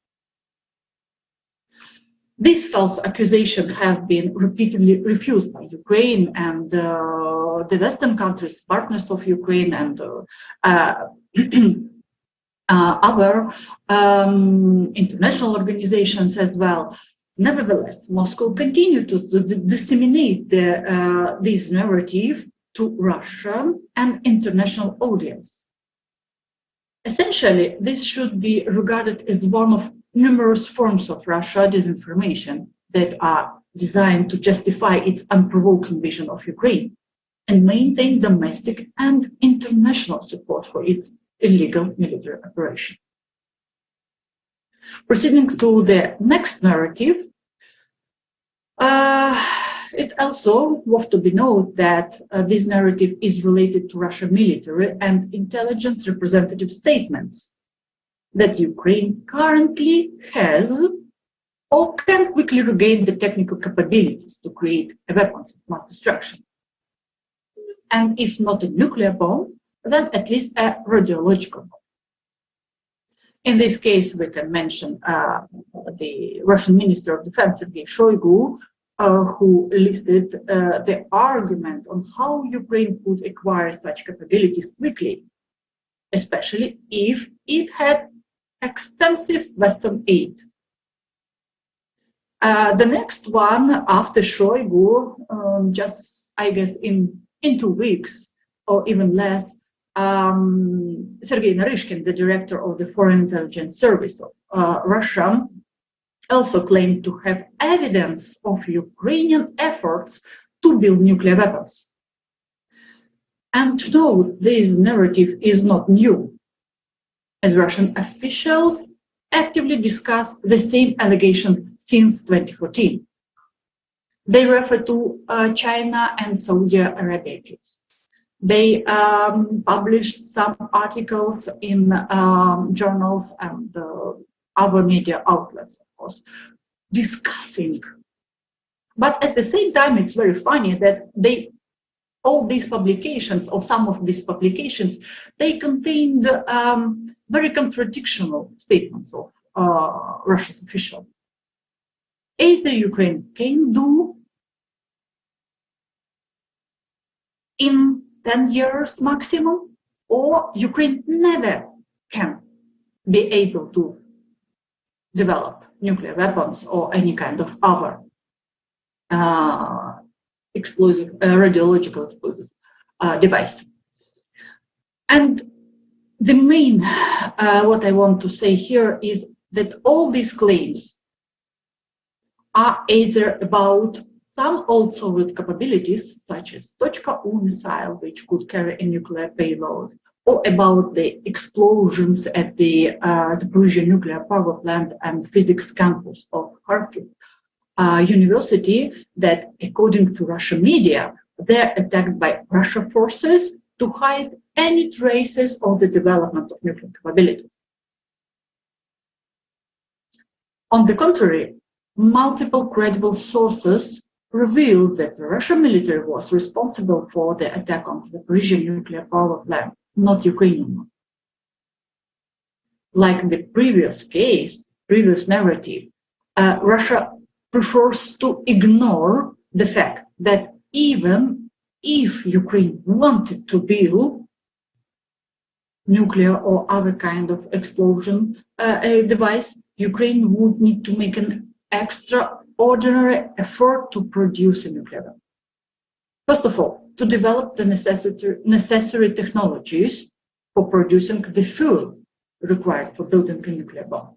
These false accusations have been repeatedly refused by Ukraine and the Western countries, partners of Ukraine, and other international organizations as well. Nevertheless, Moscow continued to disseminate this narrative to Russian and international audience. Essentially, this should be regarded as one of numerous forms of Russia disinformation that are designed to justify its unprovoked invasion of Ukraine and maintain domestic and international support for its illegal military operation. Proceeding to the next narrative, it also worth to be noted that this narrative is related to Russian military and intelligence representative statements that Ukraine currently has or can quickly regain the technical capabilities to create a weapons of mass destruction. And if not a nuclear bomb, then at least a radiological bomb. In this case, we can mention the Russian Minister of Defense, Sergei Shoigu, who listed the argument on how Ukraine could acquire such capabilities quickly, especially if it had extensive Western aid. The next one after Shoigu, just I guess in 2 weeks or even less, Sergei Naryshkin, the director of the Foreign Intelligence Service of Russia, also claimed to have evidence of Ukrainian efforts to build nuclear weapons. And to note, this narrative is not new, as Russian officials actively discuss the same allegation since 2014. They refer to China and Saudi Arabia cases. They published some articles in journals and other media outlets, of course, discussing But at the same time, it's very funny that all these publications, or some of these publications, they contained very contradictional statements of Russia's officials. Either Ukraine can do in 10 years maximum, or Ukraine never can be able to develop nuclear weapons or any kind of other explosive, radiological explosive device. And the main, what I want to say here is that all these claims are either about some old Soviet capabilities, such as Tochka-U missile, which could carry a nuclear payload, or about the explosions at the Zaporizhzhia nuclear power plant and physics campus of Kharkiv University, that, according to Russian media, they're attacked by Russian forces to hide any traces of the development of nuclear capabilities. On the contrary, multiple credible sources revealed that the Russian military was responsible for the attack on the Zaporizhzhia nuclear power plant, not Ukrainian one. Like the previous case, previous narrative, Russia prefers to ignore the fact that even if Ukraine wanted to build nuclear or other kind of explosion device, Ukraine would need to make an extraordinary effort to produce a nuclear weapon. First of all, to develop the necessary technologies for producing the fuel required for building a nuclear bomb.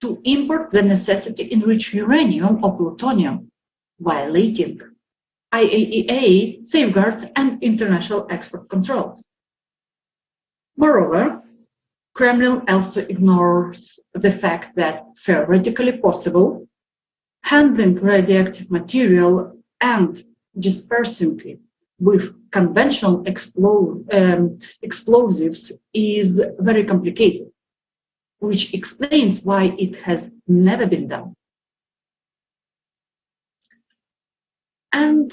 To import the necessity enriched uranium or plutonium, violating IAEA safeguards and international export controls. Moreover, Kremlin also ignores the fact that, theoretically possible, handling radioactive material and dispersing it with conventional explosives is very complicated, which explains why it has never been done. And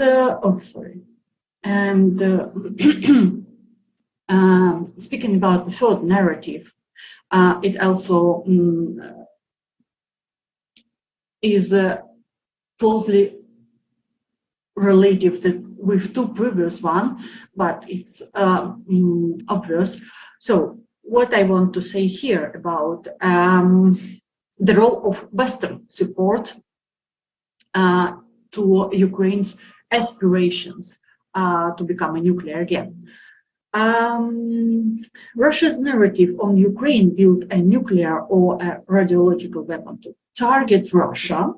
speaking about the third narrative, it also is closely related with two previous ones, but it's obvious. So what I want to say here about the role of Western support to Ukraine's aspirations to become a nuclear again. Russia's narrative on Ukraine built a nuclear or a radiological weapon to target Russia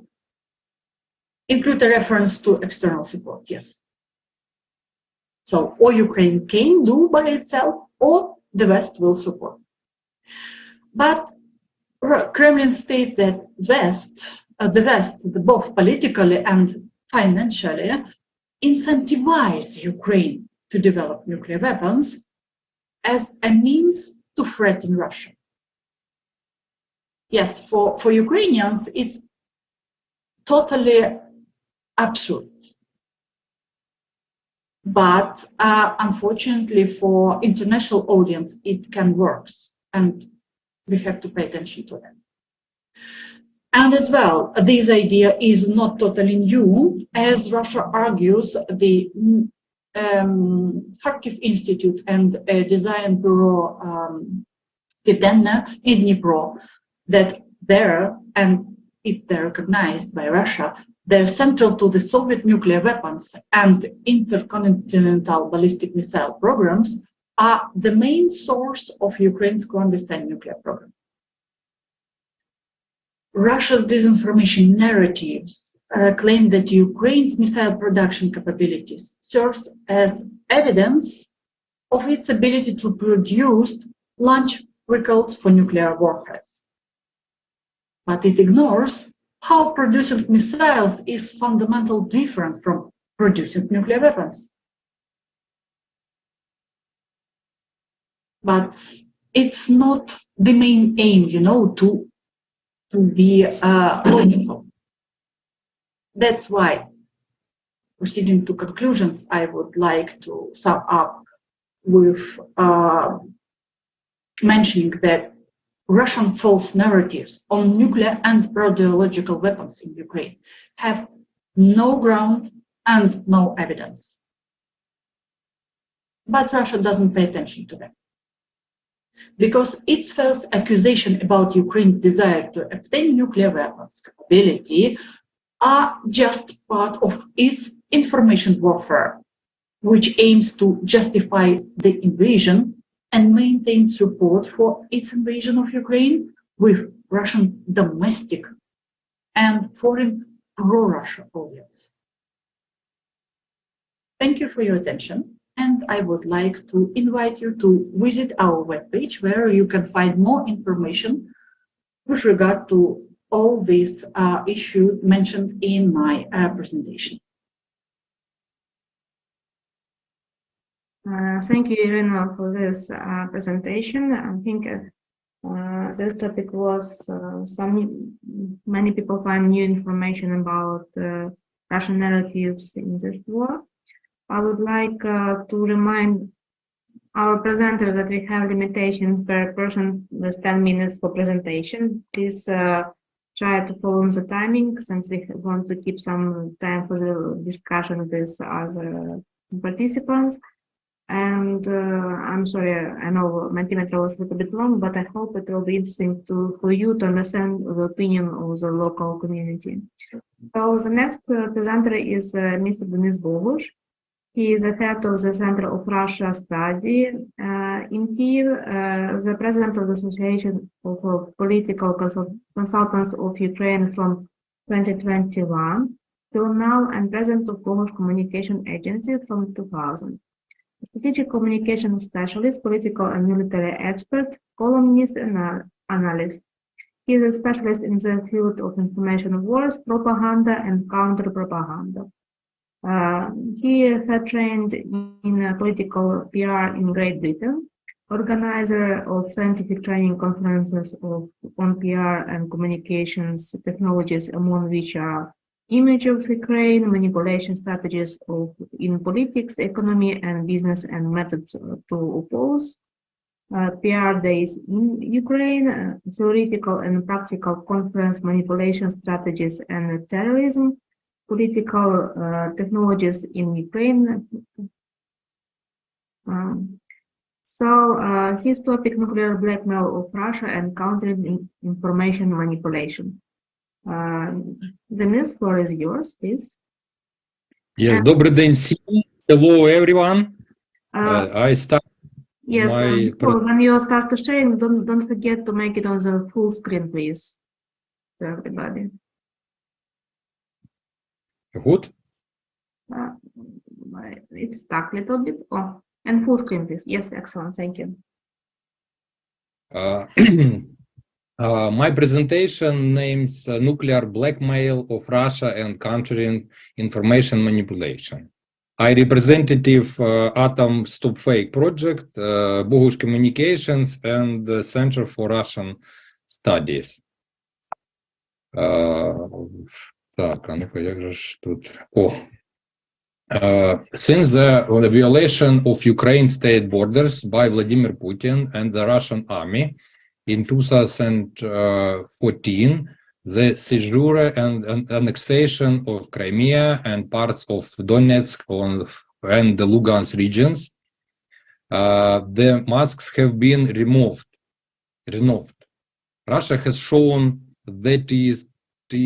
include a reference to external support, yes. So, or Ukraine can do by itself, or the West will support. But Kremlin states that the West, both politically and financially, incentivize Ukraine to develop nuclear weapons as a means to threaten Russia. Yes, for Ukrainians, it's totally absurd. But unfortunately for international audience, it can work, and we have to pay attention to that. And as well, this idea is not totally new, as Russia argues the Kharkiv Institute and a design bureau Pivdenna in Dnipro, that they're recognized by Russia, they're central to the Soviet nuclear weapons and intercontinental ballistic missile programs, are the main source of Ukraine's clandestine nuclear program. Russia's disinformation narratives claim that Ukraine's missile production capabilities serves as evidence of its ability to produce launch vehicles for nuclear warheads. But it ignores how producing missiles is fundamentally different from producing nuclear weapons. But it's not the main aim, to be logical. That's why, proceeding to conclusions, I would like to sum up with mentioning that Russian false narratives on nuclear and radiological weapons in Ukraine have no ground and no evidence. But Russia doesn't pay attention to them, because its false accusation about Ukraine's desire to obtain nuclear weapons capability are just part of its information warfare, which aims to justify the invasion and maintain support for its invasion of Ukraine with Russian domestic and foreign pro-Russia audience. Thank you for your attention, and I would like to invite you to visit our webpage, where you can find more information with regard to all these issues mentioned in my presentation. Thank you, Irina, for this presentation. I think this topic was many people find new information about Russian narratives in this war. I would like to remind our presenters that we have limitations per person with 10 minutes for presentation. Please try to follow the timing, since we want to keep some time for the discussion with other participants. And I'm sorry, I know my Mentimeter was a little bit long, but I hope it will be interesting for you to understand the opinion of the local community. So the next presenter is Mr. Denis Bogush. He is the head of the Center of Russia Study in Kyiv, the president of the Association of Political Consultants of Ukraine from 2021 till now, and president of Bogush Communication Agency from 2000. Strategic communication specialist, political and military expert, columnist, and analyst. He is a specialist in the field of information wars, propaganda, and counter-propaganda. He had trained in political PR in Great Britain, organizer of scientific training conferences on PR and communications technologies, among which are image of Ukraine, manipulation strategies in politics, economy, and business, and methods to oppose, PR days in Ukraine, theoretical and practical conference, manipulation strategies and terrorism, political technologies in Ukraine. So his topic, nuclear blackmail of Russia and countering information manipulation. Denis, floor is yours, please. Yes, добрий день всім. Hello, everyone. I start Yes, my when you start to sharing, don't forget to make it on the full screen, please, to everybody. Good. It's stuck a little bit. Oh, and full screen, please. Yes, excellent. Thank you. My presentation names Nuclear Blackmail of Russia and Countering Information Manipulation. I representative Atom Stop Fake Project, Bogush Communications, and the Center for Russian Studies. Так, а ну-ка, як же ж тут? Since the violation of Ukraine state borders by Vladimir Putin and the Russian army in 2014, the seizure and annexation of Crimea and parts of Donetsk and the Lugansk regions, the masks have been removed. Russia has shown that it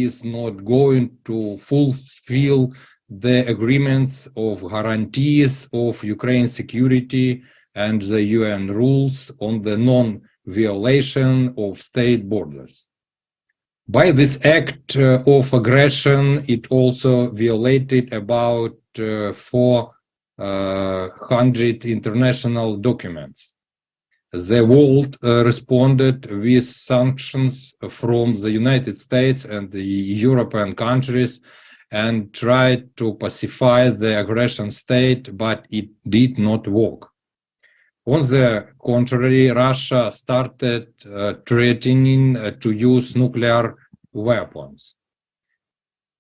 is not going to fulfill the agreements of guarantees of Ukraine's security and the UN rules on the non-violation of state borders. By this act of aggression, it also violated about 400 international documents. The world responded with sanctions from the United States and the European countries and tried to pacify the aggression state, but it did not work. On the contrary, Russia started threatening to use nuclear weapons.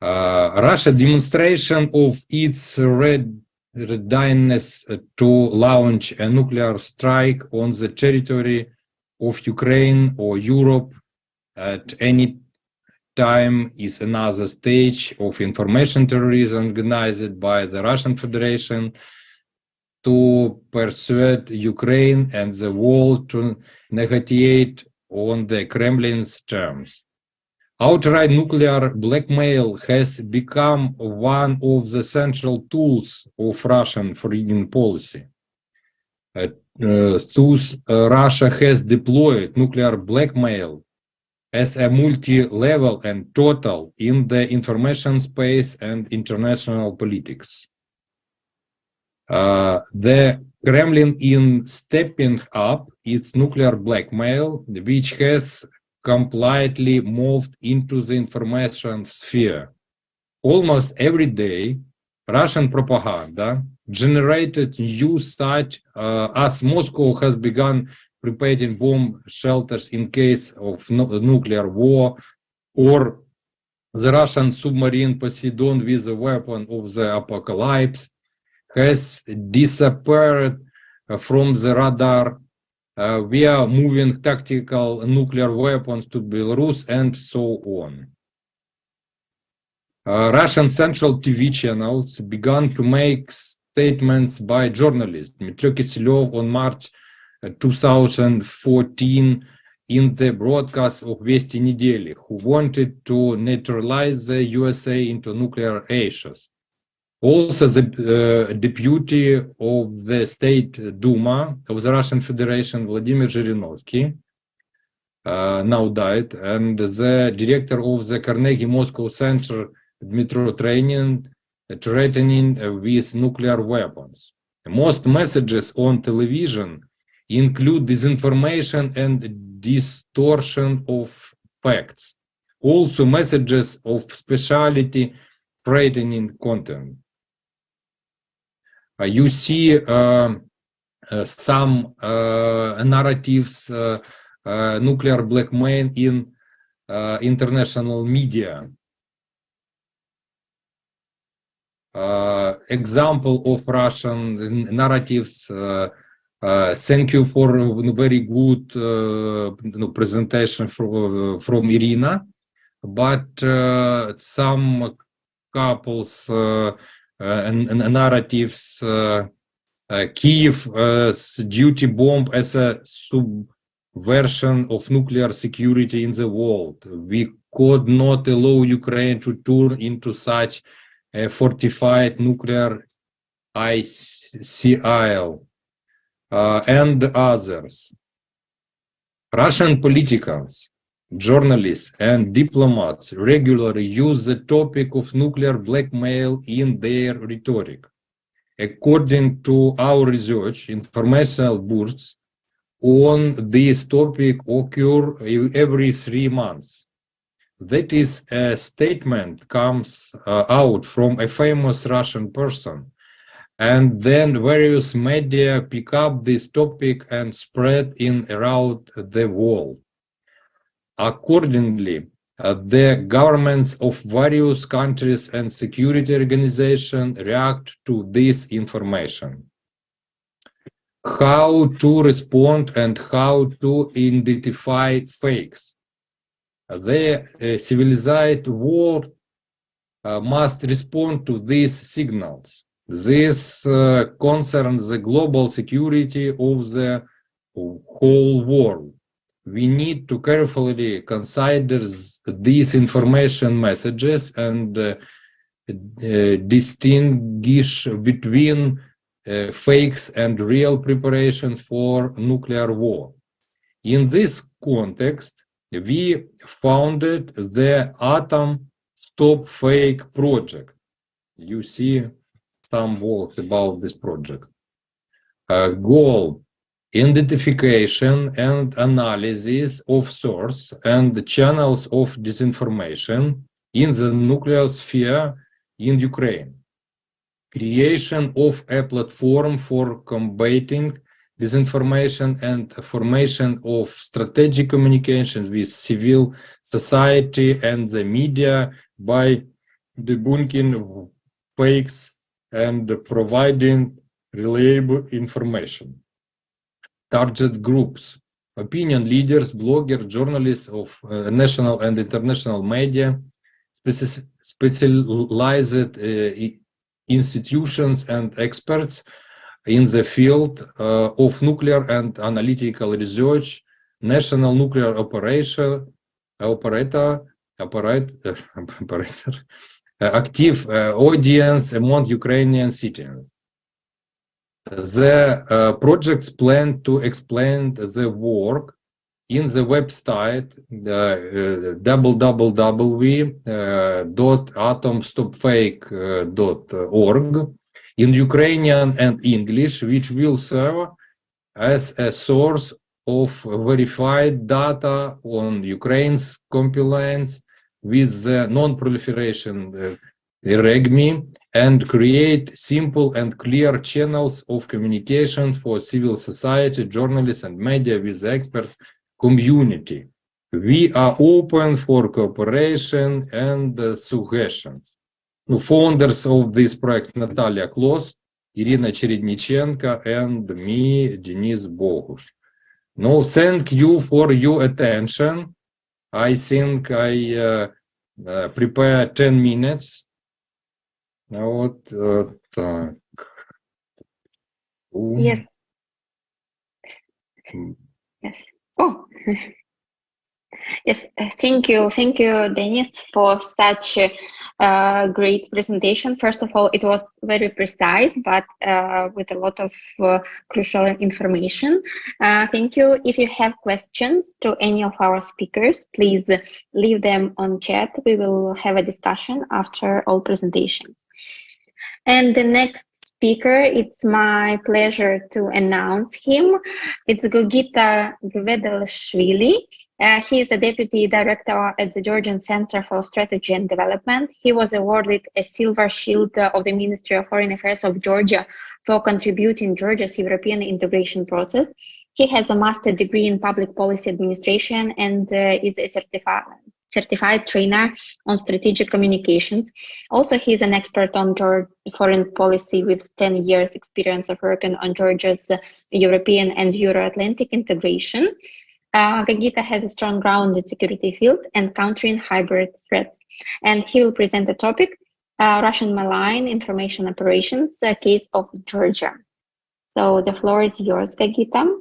Russia demonstration of its readiness to launch a nuclear strike on the territory of Ukraine or Europe at any time is another stage of information terrorism organized by the Russian Federation to persuade Ukraine and the world to negotiate on the Kremlin's terms. Outright nuclear blackmail has become one of the central tools of Russian foreign policy. Thus, Russia has deployed nuclear blackmail as a multi-level and total in the information space and international politics. The Kremlin in stepping up its nuclear blackmail, which has completely moved into the information sphere. Almost every day, Russian propaganda generated news such as Moscow has begun preparing bomb shelters in case of nuclear war, or the Russian submarine Poseidon with the weapon of the apocalypse has disappeared from the radar. We are moving tactical nuclear weapons to Belarus, and so on. Russian central TV channels began to make statements by journalist Dmitry Kiselyov on March 2014 in the broadcast of Vesti Nedeli, who wanted to neutralize the USA into nuclear ashes. Also, the deputy of the State Duma of the Russian Federation, Vladimir Zhirinovsky, now died, and the director of the Carnegie Moscow Center, Dmitry threatening with nuclear weapons. Most messages on television include disinformation and distortion of facts. Also, messages of specialty threatening content. You see some narratives, nuclear blackmail in international media. Example of Russian narratives. Thank you for a very good presentation from Irina, but some couples narratives, Kiev's duty bomb as a subversion of nuclear security in the world. We could not allow Ukraine to turn into such a fortified nuclear ICIL. And others. Russian politicians, journalists, and diplomats regularly use the topic of nuclear blackmail in their rhetoric. According to our research, informational bursts on this topic occur every 3 months. That is, a statement comes out from a famous Russian person, and then various media pick up this topic and spread it around the world. Accordingly, the governments of various countries and security organizations react to this information. How to respond and how to identify fakes. The civilized world must respond to these signals. This concerns the global security of the whole world. We need to carefully consider these information messages and distinguish between fakes and real preparations for nuclear war. In this context, we founded the Atom Stop Fake project. You see some words about this project. Goal: identification and analysis of source and channels of disinformation in the nuclear sphere in Ukraine. Creation of a platform for combating disinformation and formation of strategic communication with civil society and the media by debunking fakes, and providing reliable information. Target groups: opinion leaders, bloggers, journalists of national and international media, specialized institutions and experts in the field of nuclear and analytical research, national nuclear operator, active audience among Ukrainian citizens. The projects plan to explain the work in the website www.atomstopfake.org in Ukrainian and English, which will serve as a source of verified data on Ukraine's compliance with the non-proliferation regime and create simple and clear channels of communication for civil society, journalists, and media with the expert community. We are open for cooperation and suggestions. Founders of this project: Natalia Kloss, Irina Cherednichenko, and me, Denis Bogush. No, thank you for your attention. I think I prepare 10 minutes. Вот так. Yes. Yes. Oh. Yes. Thank you, Denis, for such a great presentation. First of all, it was very precise, but with a lot of crucial information. Thank you. If you have questions to any of our speakers, please leave them on chat. We will have a discussion after all presentations. And the next speaker, it's my pleasure to announce him. It's Gogita Gvedelashvili. He is a deputy director at the Georgian Center for Strategy and Development. He was awarded a Silver Shield of the Ministry of Foreign Affairs of Georgia for contributing Georgia's European integration process. He has a master's degree in public policy administration and is a certified trainer on strategic communications. Also, he's an expert on foreign policy with 10 years experience of working on Georgia's European and Euro-Atlantic integration. Gogita has a strong ground in security field and countering hybrid threats. And he will present the topic, Russian malign information operations, case of Georgia. So the floor is yours, Gogita.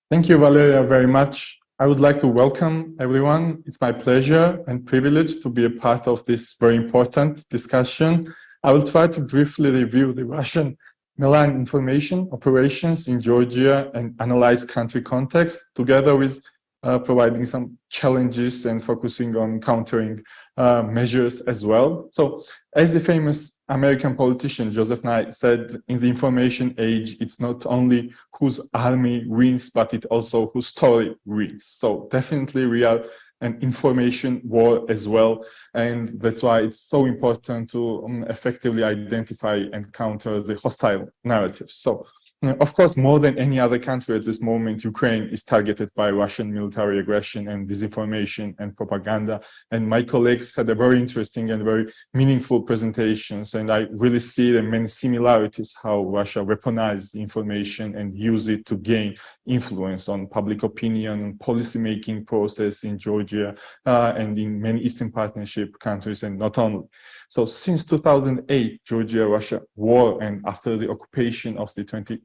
Thank you, Valeria, very much. I would like to welcome everyone. It's my pleasure and privilege to be a part of this very important discussion. I will try to briefly review the Russian malign information operations in Georgia and analyze country context, together with providing some challenges and focusing on countering measures as well. So, as the famous American politician Joseph Nye said, in the information age, it's not only whose army wins, but it also whose story wins. So definitely we are an information war as well. And that's why it's so important to effectively identify and counter the hostile narratives. So, of course, more than any other country at this moment, Ukraine is targeted by Russian military aggression and disinformation and propaganda. And my colleagues had a very interesting and very meaningful presentations. And I really see the many similarities how Russia weaponized information and use it to gain influence on public opinion and policy-making process in Georgia and in many Eastern Partnership countries, and not only. So since 2008, Georgia-Russia war, and after the occupation of the 20%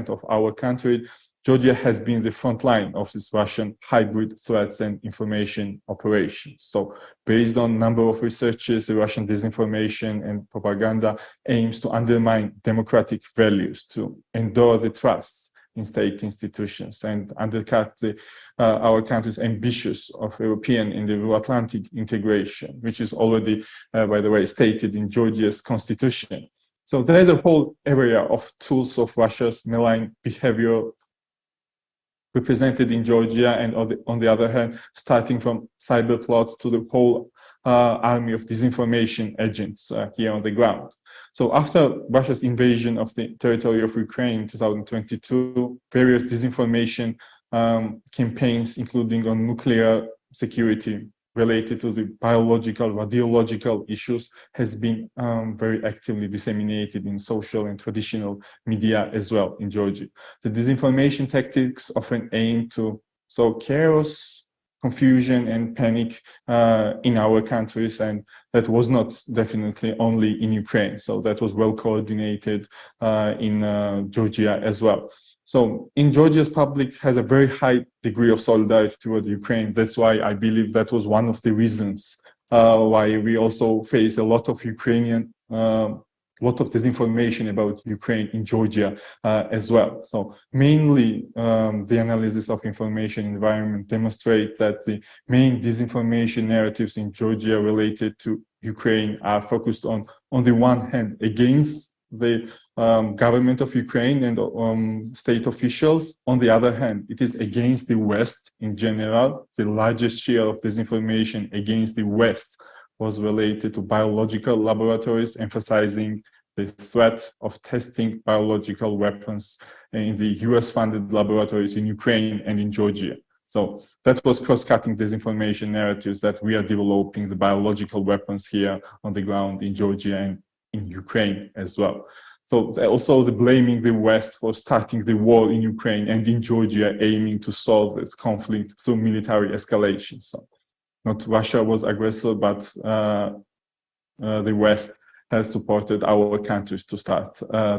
of our country, Georgia has been the front line of this Russian hybrid threats and information operations. So based on number of researchers, the Russian disinformation and propaganda aims to undermine democratic values, to endure the trust in state institutions and undercut our country's ambitions of European and Euro-Atlantic integration, which is already, by the way, stated in Georgia's constitution. So there is a whole area of tools of Russia's malign behavior represented in Georgia, and on the other hand, starting from cyber plots to the whole army of disinformation agents here on the ground. So after Russia's invasion of the territory of Ukraine in 2022, various disinformation campaigns, including on nuclear security, related to the biological, radiological issues has been very actively disseminated in social and traditional media as well in Georgia. The disinformation tactics often aim to sow chaos, confusion and panic in our countries, and that was not definitely only in Ukraine. So that was well coordinated in Georgia as well. So in Georgia's public has a very high degree of solidarity toward Ukraine. That's why I believe that was one of the reasons why we also face a lot of lot of disinformation about Ukraine in Georgia as well. So mainly the analysis of information environment demonstrate that the main disinformation narratives in Georgia related to Ukraine are focused on the one hand against the government of Ukraine and state officials. On the other hand, it is against the West in general. The largest share of disinformation against the West was related to biological laboratories, emphasizing the threat of testing biological weapons in the US-funded laboratories in Ukraine and in Georgia. So that was cross-cutting disinformation narratives that we are developing the biological weapons here on the ground in Georgia and in Ukraine as well. So also the blaming the West for starting the war in Ukraine and in Georgia, aiming to solve this conflict through military escalation. So not Russia was aggressor, but the West has supported our countries to start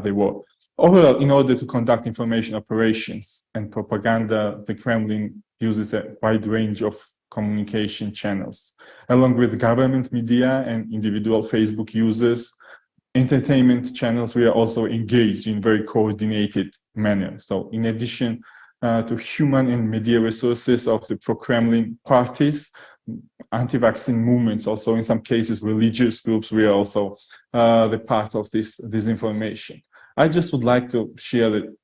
the war. Overall, in order to conduct information operations and propaganda, the Kremlin uses a wide range of communication channels. Along with government media and individual Facebook users, entertainment channels, we are also engaged in very coordinated manner. So in addition to human and media resources of the pro-Kremlin parties, anti-vaccine movements, also in some cases religious groups, we are also the part of this disinformation. I just would like to share the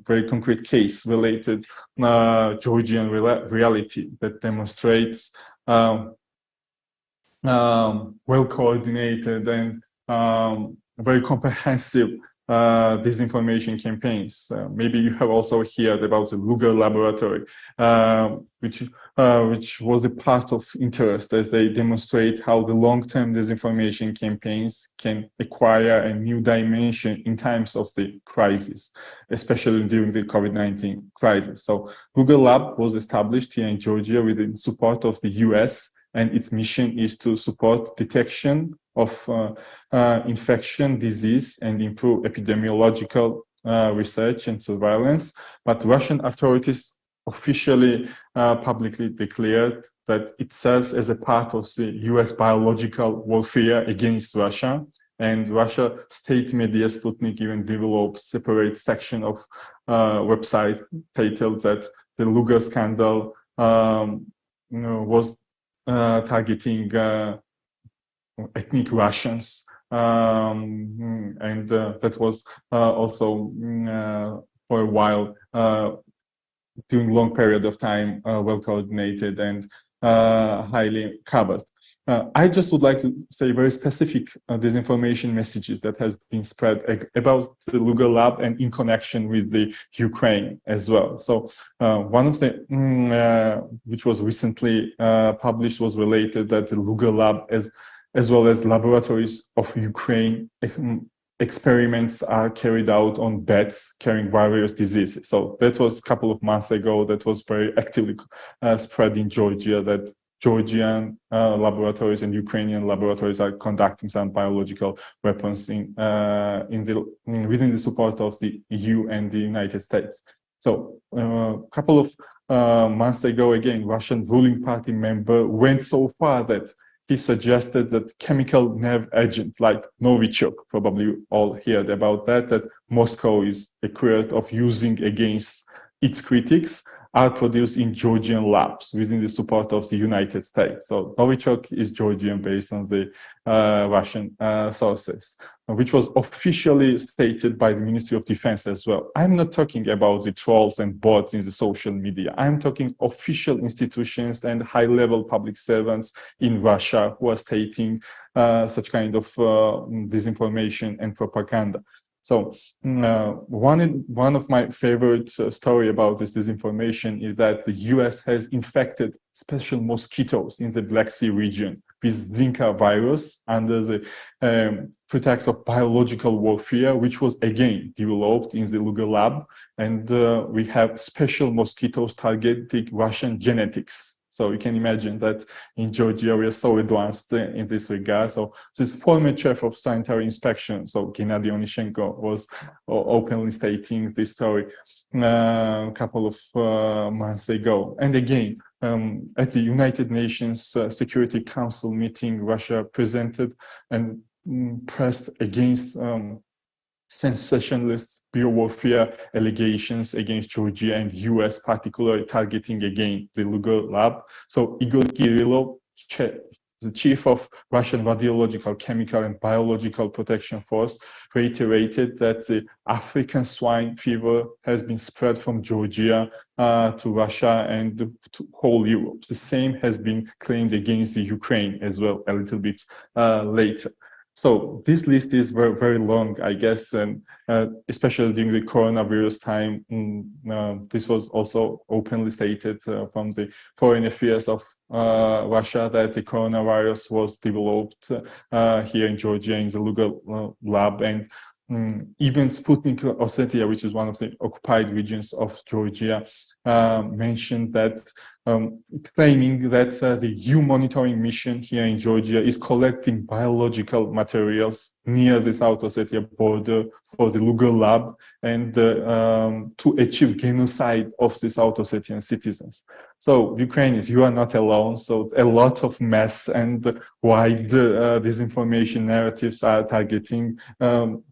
very concrete case related Georgian reality that demonstrates well-coordinated and very comprehensive disinformation campaigns. Maybe you have also heard about the Lugar laboratory, which was a part of interest as they demonstrate how the long-term disinformation campaigns can acquire a new dimension in times of the crisis, especially during the COVID-19 crisis. So Lugar Lab was established here in Georgia with the support of the US, and its mission is to support detection of infection, disease, and improve epidemiological research and surveillance. But Russian authorities officially publicly declared that it serves as a part of the US biological warfare against Russia. And Russia state media Sputnik even developed separate section of website titled that the Lugar scandal was targeting ethnic Russians, and that was also for a while during long period of time well coordinated and highly covered. I just would like to say very specific disinformation messages that has been spread about the Lugar Lab and in connection with the Ukraine as well. So one of the which was recently published was related that the Lugar Lab as well as laboratories of Ukraine experiments are carried out on bats carrying various diseases. So that was a couple of months ago. That was very actively spread in Georgia, that Georgian laboratories and Ukrainian laboratories are conducting some biological weapons within the support of the EU and the United States. So a couple of months ago, again, Russian ruling party member went so far that he suggested that chemical nerve agent like Novichok, probably you all heard about that Moscow is accused of using against its critics, are produced in Georgian labs within the support of the United States. So Novichok is Georgian based on the Russian sources, which was officially stated by the Ministry of Defense as well. I'm not talking about the trolls and bots in the social media. I'm talking official institutions and high-level public servants in Russia who are stating such kind of disinformation and propaganda. So one of my favorite story about this disinformation is that the US has infected special mosquitoes in the Black Sea region with Zika virus under the pretext of biological warfare, which was again developed in the Luga lab. And we have special mosquitoes targeting Russian genetics. So you can imagine that in Georgia, we are so advanced in this regard. So this former chief of sanitary inspection, so Gennady Onyshenko, was openly stating this story a couple of months ago. And again, at the United Nations Security Council meeting, Russia presented and pressed against sensationalist biowarfare allegations against Georgia and US, particularly targeting again the Luga lab. So Igor Kirillov, the chief of Russian Radiological, Chemical and Biological Protection Force, reiterated that the African swine fever has been spread from Georgia to Russia and to whole Europe. The same has been claimed against the Ukraine as well a little bit later. So this list is very, very long, I guess, and especially during the coronavirus time, this was also openly stated from the Foreign Affairs of Russia that the coronavirus was developed here in Georgia in the Luga lab, and even Sputnik Ossetia, which is one of the occupied regions of Georgia, mentioned that, claiming that the EU monitoring mission here in Georgia is collecting biological materials near the South Ossetia border for the Luga lab and to achieve genocide of the South Ossetian citizens. So Ukrainians, you are not alone. So a lot of mess and wide disinformation narratives are targeting,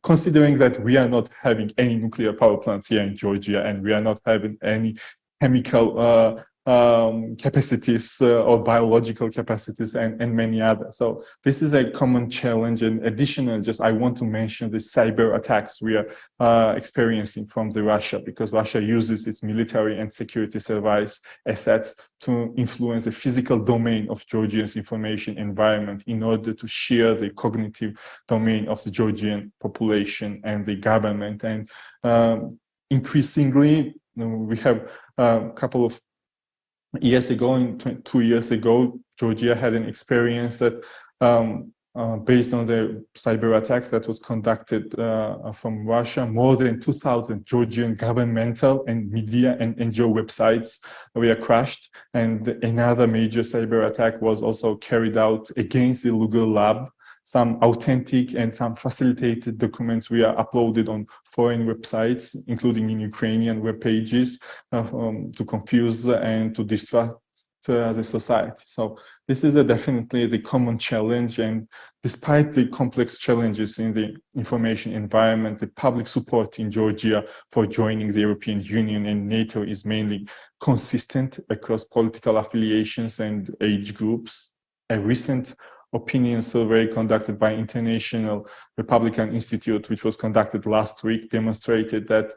considering that we are not having any nuclear power plants here in Georgia and we are not having any chemical capacities or biological capacities and many others. So this is a common challenge. And additionally, just I want to mention the cyber attacks we are experiencing from the Russia, because Russia uses its military and security service assets to influence the physical domain of Georgia's information environment in order to share the cognitive domain of the Georgian population and the government. And increasingly, we have a couple of years ago, 2 years ago, Georgia had an experience that based on the cyber attacks that was conducted from Russia, more than 2,000 Georgian governmental and media and NGO websites were crashed. And another major cyber attack was also carried out against the Luga lab. Some authentic and some facilitated documents were uploaded on foreign websites, including in Ukrainian web pages, to confuse and to distract the society. So this is definitely the common challenge. And despite the complex challenges in the information environment, the public support in Georgia for joining the European Union and NATO is mainly consistent across political affiliations and age groups. A recent opinion survey conducted by International Republican Institute, which was conducted last week, demonstrated that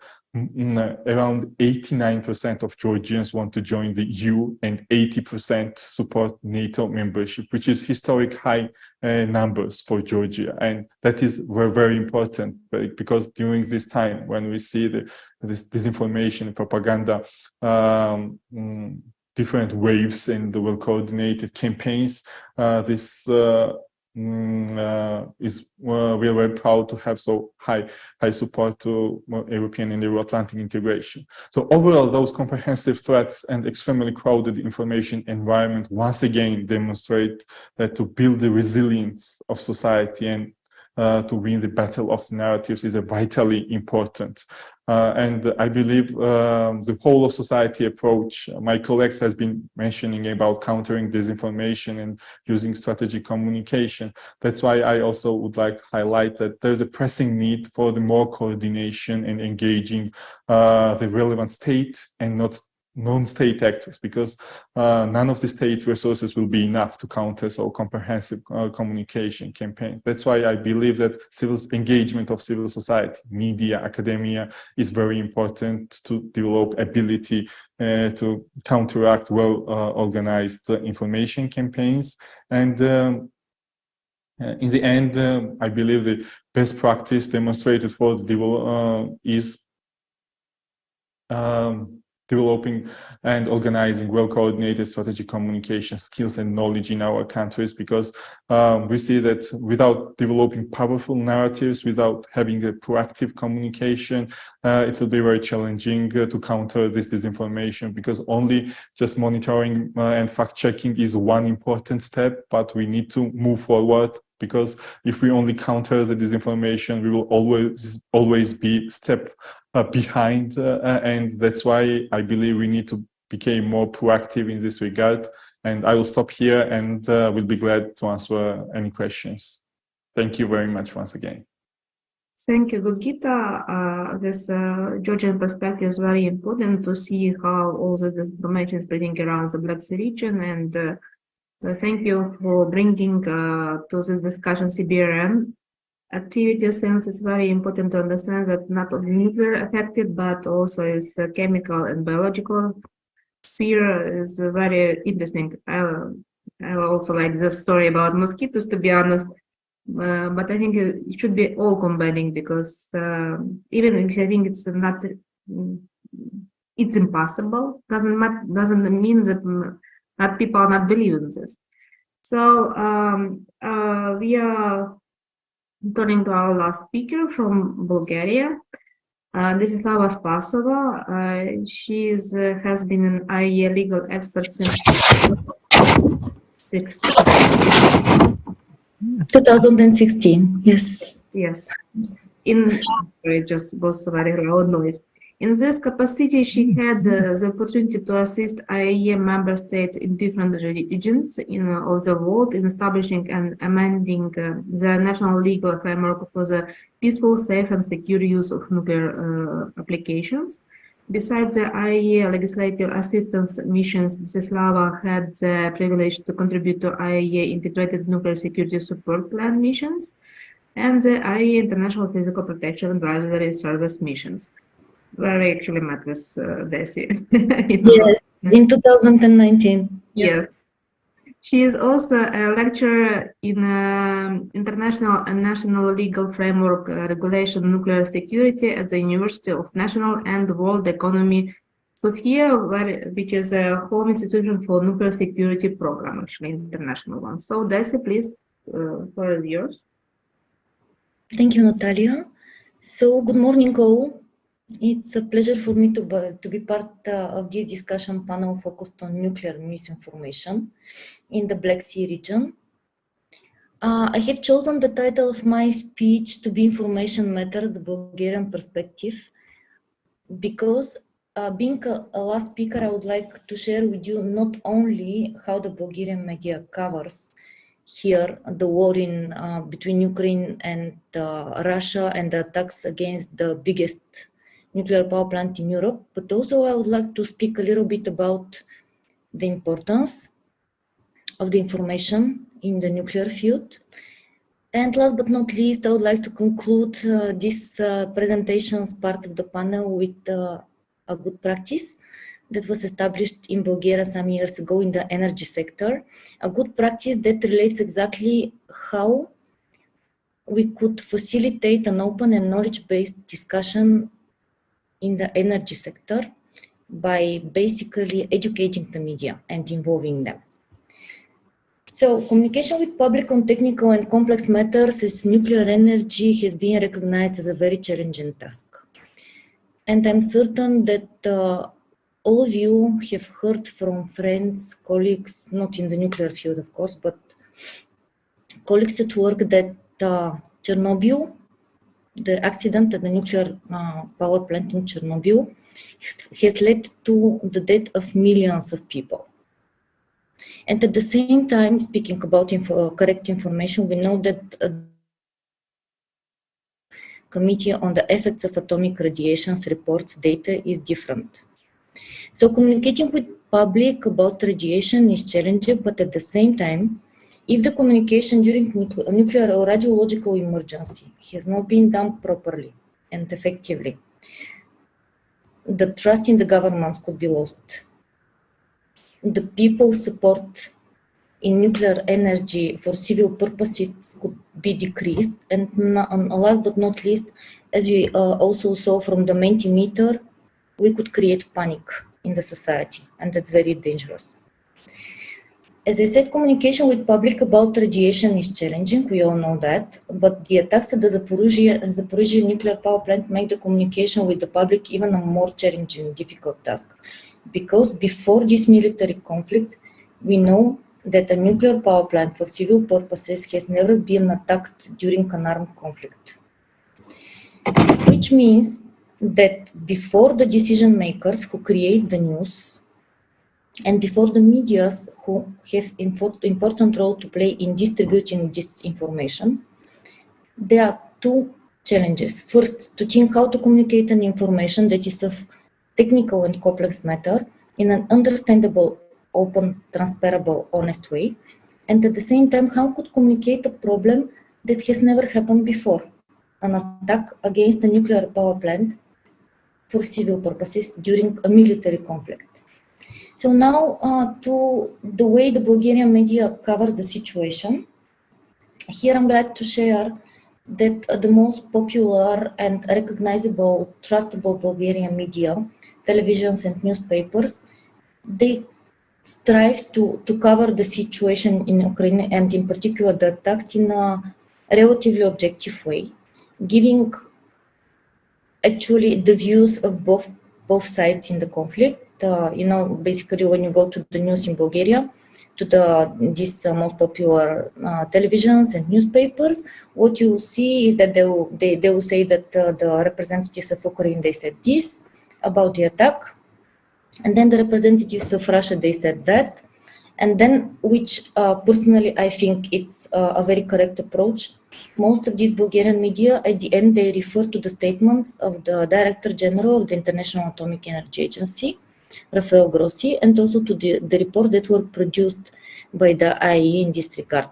around 89% of Georgians want to join the EU and 80% support NATO membership, which is historic high numbers for Georgia. And that is very, very important, because during this time when we see this disinformation, propaganda, different waves and the well-coordinated campaigns, we are very proud to have so high support to European and Euro-Atlantic integration. So overall, those comprehensive threats and extremely crowded information environment once again demonstrate that to build the resilience of society and to win the battle of the narratives is vitally important. And I believe the whole of society approach, my colleagues has been mentioning about countering disinformation and using strategic communication. That's why I also would like to highlight that there's a pressing need for the more coordination and engaging the relevant state and not non-state actors, because none of the state resources will be enough to counter so comprehensive communication campaign. That's why I believe that engagement of civil society, media, academia is very important to develop ability to counteract well-organized information campaigns. And in the end, I believe the best practice demonstrated for is developing and organizing well-coordinated strategic communication skills and knowledge in our countries, because we see that without developing powerful narratives, without having a proactive communication, it will be very challenging to counter this disinformation, because only just monitoring and fact-checking is one important step, but we need to move forward, because if we only counter the disinformation, we will always be step behind, and that's why I believe we need to become more proactive in this regard. And I will stop here and will be glad to answer any questions. Thank you very much once again. Thank you, Gurgita. This Georgian perspective is very important to see how all the disinformation is spreading around the Black Sea region, and thank you for bringing to this discussion CBRN activities, since it's very important to understand that not only nuclear affected, but also is chemical and biological sphere is very interesting. I also like this story about mosquitoes, to be honest, but I think it should be all combining, because even if I think it's not, it's impossible, doesn't mean that people are not believing this. So we are turning to our last speaker from Bulgaria. This is Slava Spasova. She has been an IAEA legal expert since 2016. Yes. Yes. It just goes very loud noise. In this capacity, she had the opportunity to assist IAEA member states in different regions of the world in establishing and amending the national legal framework for the peaceful, safe, and secure use of nuclear applications. Besides the IAEA legislative assistance missions, Slava had the privilege to contribute to IAEA Integrated Nuclear Security Support Plan missions and the IAEA International Physical Protection Advisory Service missions, where I actually met with Desi. Yes, in 2019. Yes. She is also a lecturer in International and National Legal Framework Regulation Nuclear Security at the University of National and World Economy Sofia, which is a home institution for nuclear security program, actually international one. So Desi, please, floor is yours. Thank you, Natalia. So good morning all. It's a pleasure for me to be part of this discussion panel focused on nuclear misinformation in the Black Sea region. I have chosen the title of my speech to be Information Matters, the Bulgarian Perspective, because being a last speaker, I would like to share with you not only how the Bulgarian media covers here the war between Ukraine and Russia and the attacks against the biggest nuclear power plant in Europe, but also I would like to speak a little bit about the importance of the information in the nuclear field. And last but not least, I would like to conclude this presentation's part of the panel with a good practice that was established in Bulgaria some years ago in the energy sector, a good practice that relates exactly how we could facilitate an open and knowledge-based discussion in the energy sector by basically educating the media and involving them. So communication with public on technical and complex matters as nuclear energy has been recognized as a very challenging task. And I'm certain that all of you have heard from friends, colleagues, not in the nuclear field, of course, but colleagues at work that Chernobyl, the accident at the nuclear power plant in Chernobyl, has led to the death of millions of people. And at the same time, speaking about correct information, we know that Committee on the Effects of Atomic Radiation's reports data is different. So communicating with public about radiation is challenging, but at the same time, if the communication during a nuclear or radiological emergency has not been done properly and effectively, the trust in the governments could be lost. The people support in nuclear energy for civil purposes could be decreased. And last but not least, as we also saw from the Mentimeter, we could create panic in the society, and that's very dangerous. As I said, communication with public about radiation is challenging, we all know that, but the attacks at the Zaporizhzhia nuclear power plant make the communication with the public even a more challenging, difficult task. Because before this military conflict, we know that a nuclear power plant for civil purposes has never been attacked during an armed conflict. Which means that before the decision makers who create the news and before the medias who have important role to play in distributing this information, there are two challenges. First, to think how to communicate an information that is of technical and complex matter in an understandable, open, transparable, honest way, and at the same time, how could communicate a problem that has never happened before, an attack against a nuclear power plant for civil purposes during a military conflict. So now to the way the Bulgarian media covers the situation. Here I'm glad to share that the most popular and recognizable, trustable Bulgarian media, televisions and newspapers, they strive to cover the situation in Ukraine and in particular the attacks in a relatively objective way, giving actually the views of both sides in the conflict. Basically when you go to the news in Bulgaria, to these most popular televisions and newspapers, what you see is that they will say that the representatives of Ukraine, they said this about the attack, and then the representatives of Russia, they said that, and then which personally I think it's a very correct approach. Most of these Bulgarian media, at the end, they refer to the statements of the Director General of the International Atomic Energy Agency, Rafael Grossi, and also to the reports that were produced by the IAEA in this regard.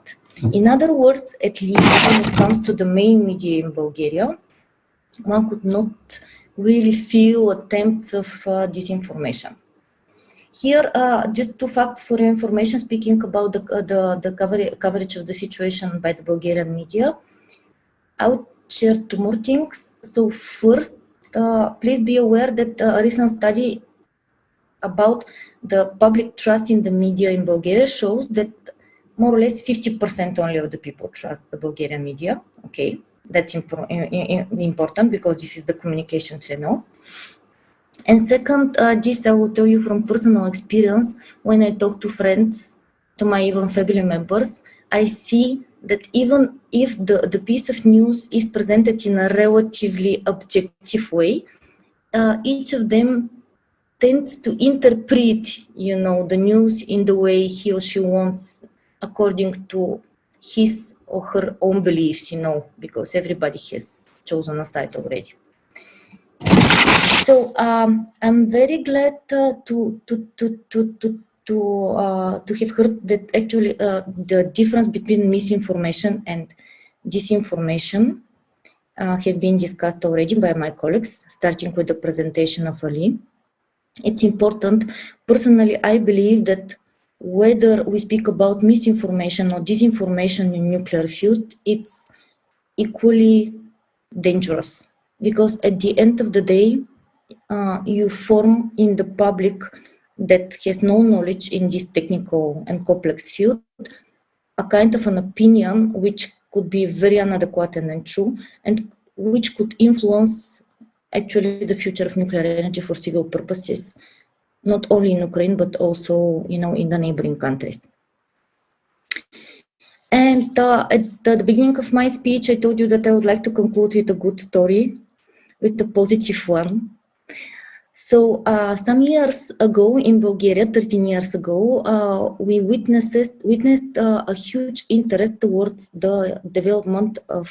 In other words, at least when it comes to the main media in Bulgaria, one could not really feel attempts of disinformation. Here, just two facts for your information, speaking about the coverage of the situation by the Bulgarian media. I would share two more things. So first, please be aware that a recent study about the public trust in the media in Bulgaria shows that more or less 50% only of the people trust the Bulgarian media. Okay, that's important because this is the communication channel. And second, this I will tell you from personal experience. When I talk to friends, to my even family members, I see that even if the piece of news is presented in a relatively objective way, each of them tends to interpret, the news in the way he or she wants, according to his or her own beliefs, because everybody has chosen a side already. So I'm very glad to have heard that actually the difference between misinformation and disinformation has been discussed already by my colleagues, starting with the presentation of Ali. It's important. Personally, I believe that whether we speak about misinformation or disinformation in nuclear field, it's equally dangerous, because at the end of the day, you form in the public that has no knowledge in this technical and complex field a kind of an opinion which could be very inadequate and untrue, and which could influence actually the future of nuclear energy for civil purposes, not only in Ukraine, but also, in the neighboring countries. And at the beginning of my speech, I told you that I would like to conclude with a good story, with a positive one. So some years ago in Bulgaria, 13 years ago, we witnessed a huge interest towards the development of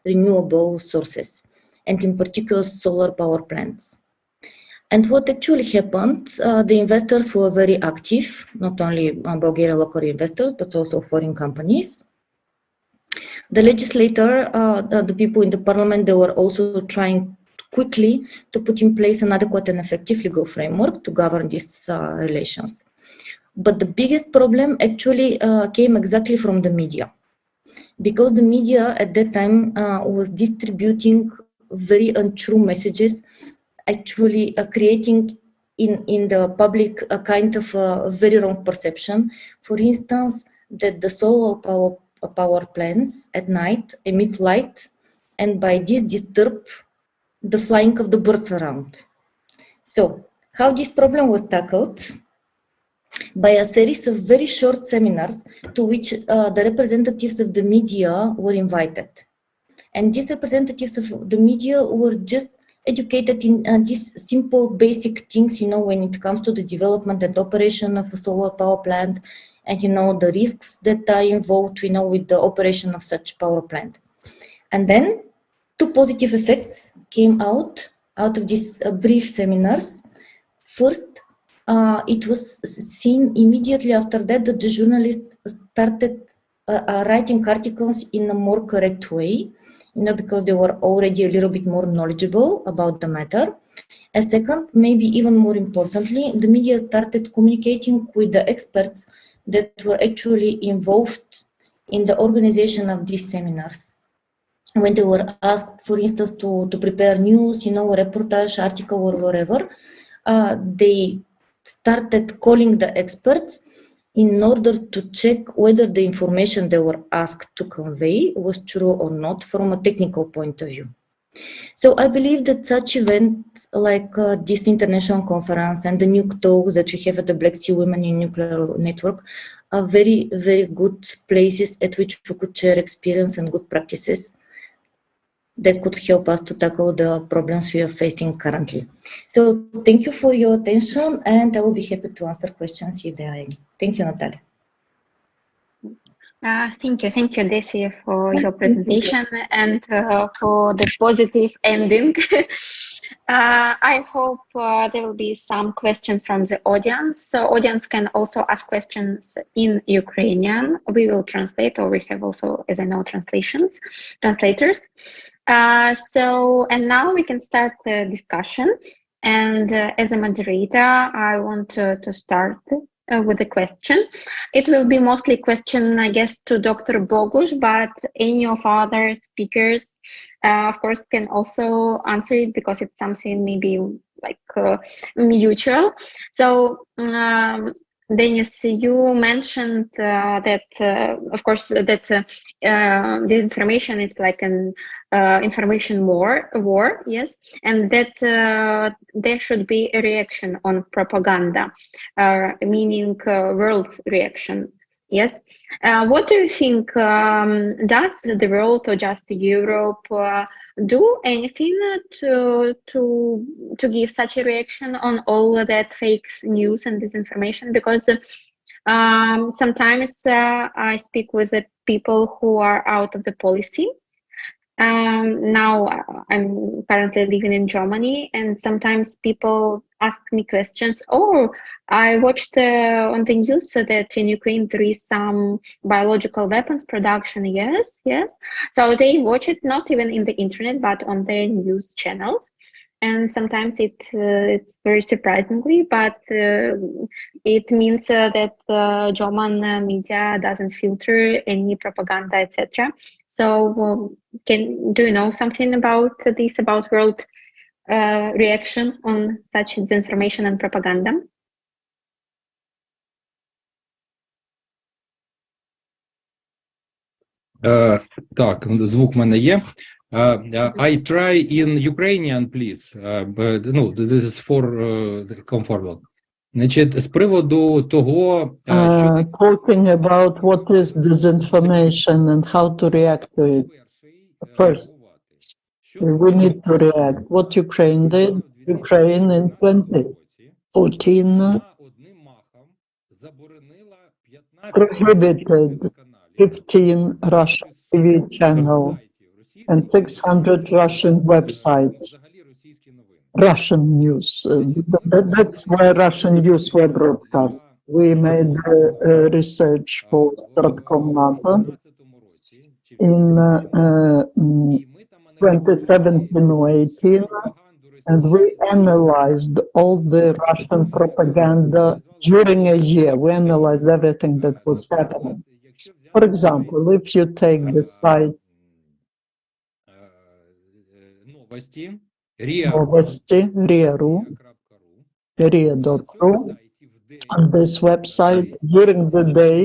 renewable sources, and in particular solar power plants. And what actually happened, the investors were very active, not only Bulgarian local investors, but also foreign companies. The legislator, the people in the parliament, they were also trying quickly to put in place an adequate and effective legal framework to govern these relations. But the biggest problem actually came exactly from the media, because the media at that time was distributing very untrue messages, actually creating in the public a kind of a very wrong perception. For instance, that the solar power plants at night emit light, and by this disturb the flying of the birds around. So how this problem was tackled? By a series of very short seminars to which the representatives of the media were invited. And these representatives of the media were just educated in these simple basic things, you know, when it comes to the development and operation of a solar power plant, and, you know, the risks that are involved, you know, with the operation of such power plant. And then two positive effects came out of these brief seminars. First, it was seen immediately after that the journalists started writing articles in a more correct way, you know, because they were already a little bit more knowledgeable about the matter. And second, maybe even more importantly, the media started communicating with the experts that were actually involved in the organization of these seminars. When they were asked, for instance, to prepare news, you know, a reportage, article, or whatever, they started calling the experts in order to check whether the information they were asked to convey was true or not from a technical point of view. So I believe that such events like this international conference and the nuke talks that we have at the Black Sea Women in Nuclear Network are very, very good places at which we could share experience and good practices that could help us to tackle the problems we are facing currently. So thank you for your attention, and I will be happy to answer questions if there are any. Thank you, Natalia. Thank you, Desi, for your presentation and for the positive ending. I hope there will be some questions from the audience. So audience can also ask questions in Ukrainian. We will translate, or we have also, as I know, translators. And now we can start the discussion. And as a moderator, I want to start with a question. It will be mostly question, I guess, to Dr. Bogusz, but any of other speakers, of course, can also answer it because it's something maybe like mutual. So, Denis, you mentioned that, of course, that the information is like an information war, yes, and that there should be a reaction on propaganda, meaning world reaction. Yes. What do you think? Does the world or just Europe do anything to give such a reaction on all that fake news and disinformation? Because sometimes I speak with the people who are out of the policy. Now I'm currently living in Germany, and sometimes people ask me questions. Oh, I watched on the news that in Ukraine there is some biological weapons production. Yes. So they watch it not even in the internet, but on their news channels. And sometimes it's very surprisingly, but it means that German media doesn't filter any propaganda, etc. So, do you know something about this, about world reaction on such disinformation and propaganda? Так, звук в мене є. I try in Ukrainian, please. But, no, this is for comfortable. Значить, з приводу того, що... Talking about what is disinformation and how to react to it. First, we need to react. What Ukraine did, Ukraine in 2014 prohibited 15 Russian TV channels and 600 Russian websites. Russian news. That's where Russian news were broadcast. We made research for Stratcom NATO in 2017 or 18, and we analyzed all the Russian propaganda during a year, we analyzed everything that was happening. For example, if you take the site Новости, ria.ru, on this website, during the day,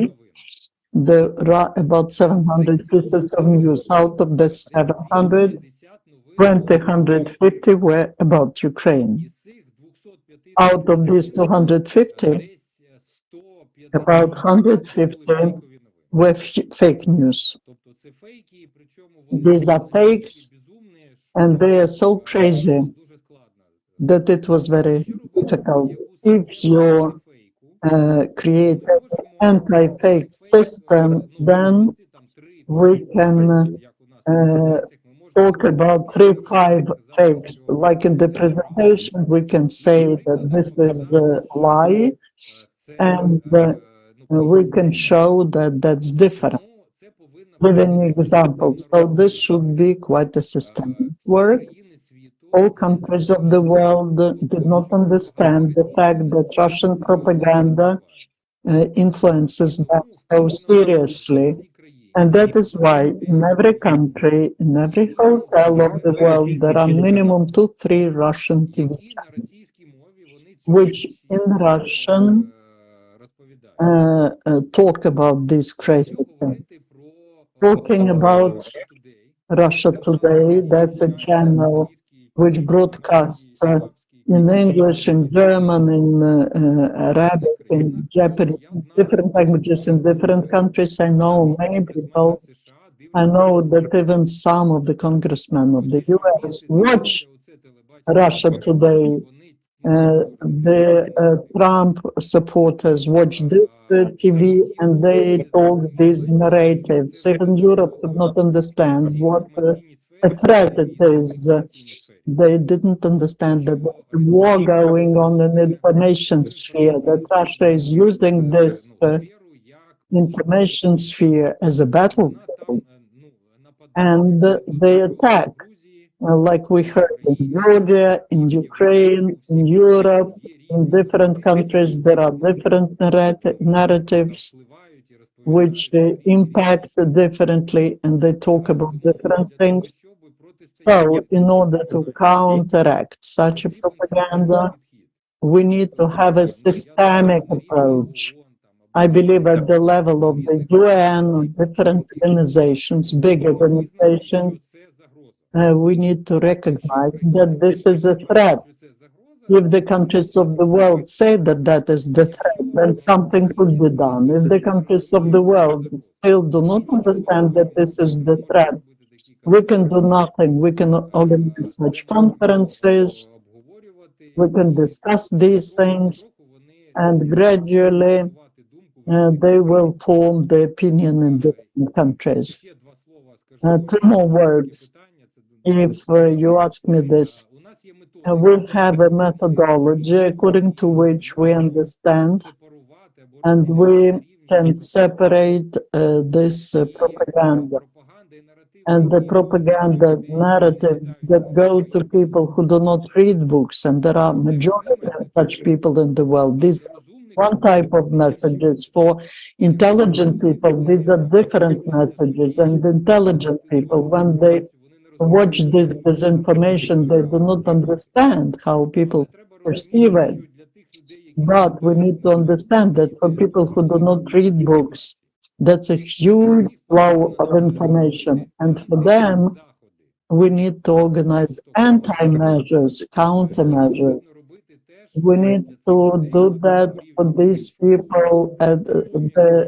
there are about 700 pieces of news. Out of the 700, 250 were about Ukraine. Out of these 250, about 150 were fake news. These are fakes, and they are so crazy that it was very difficult. If you create an anti-fake system, then we can talk about 3-5 fakes. Like in the presentation, we can say that this is a lie, and we can show that that's different. Giving examples. So this should be quite a systemic work. All countries of the world did not understand the fact that Russian propaganda influences them so seriously. And that is why in every country, in every hotel of the world, there are minimum 2-3 Russian TV channels, which in Russian talk about this crazy thing. Talking about Russia Today, that's a channel which broadcasts in English, in German, in Arabic, in Japanese, different languages in different countries. I know many people. I know that even some of the congressmen of the US watch Russia Today. The Trump supporters watch this TV and they told these narratives. Even Europe could not understand what a threat it is. They didn't understand that there's a war going on in the information sphere, that Russia is using this information sphere as a battlefield, and they attack. Like we heard in Georgia, in Ukraine, in Europe, in different countries, there are different narratives which impact differently, and they talk about different things. So, in order to counteract such a propaganda, we need to have a systemic approach. I believe at the level of the UN, different organizations, big organizations, we need to recognize that this is a threat. If the countries of the world say that that is the threat, then something could be done. If the countries of the world still do not understand that this is the threat, we can do nothing. We can organize such conferences, we can discuss these things, and gradually they will form the opinion in different countries. 2 more words. If you ask me this, we have a methodology according to which we understand and we can separate this propaganda and the propaganda narratives that go to people who do not read books, and there are majority of such people in the world. These are one type of messages. For intelligent people, these are different messages, and intelligent people, when they watch this disinformation, they do not understand how people perceive it. But we need to understand that for people who do not read books, that's a huge flow of information. And for them, we need to organize anti-measures, countermeasures. We need to do that for these people at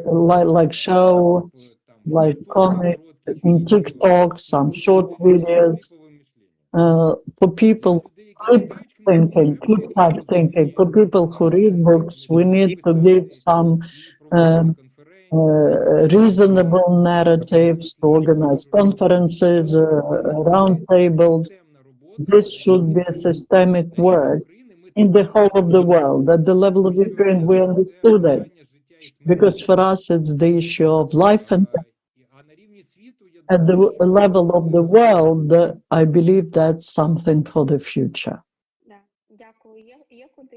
like show, like comics, in TikTok, some short videos, for people keep thinking, keep type thinking. For people who read books, we need to give some reasonable narratives, to organize conferences, round tables. This should be a systemic work in the whole of the world. At the level of Ukraine, we understood it, because for us it's the issue of life and death. At the level of the world, I believe that's something for the future.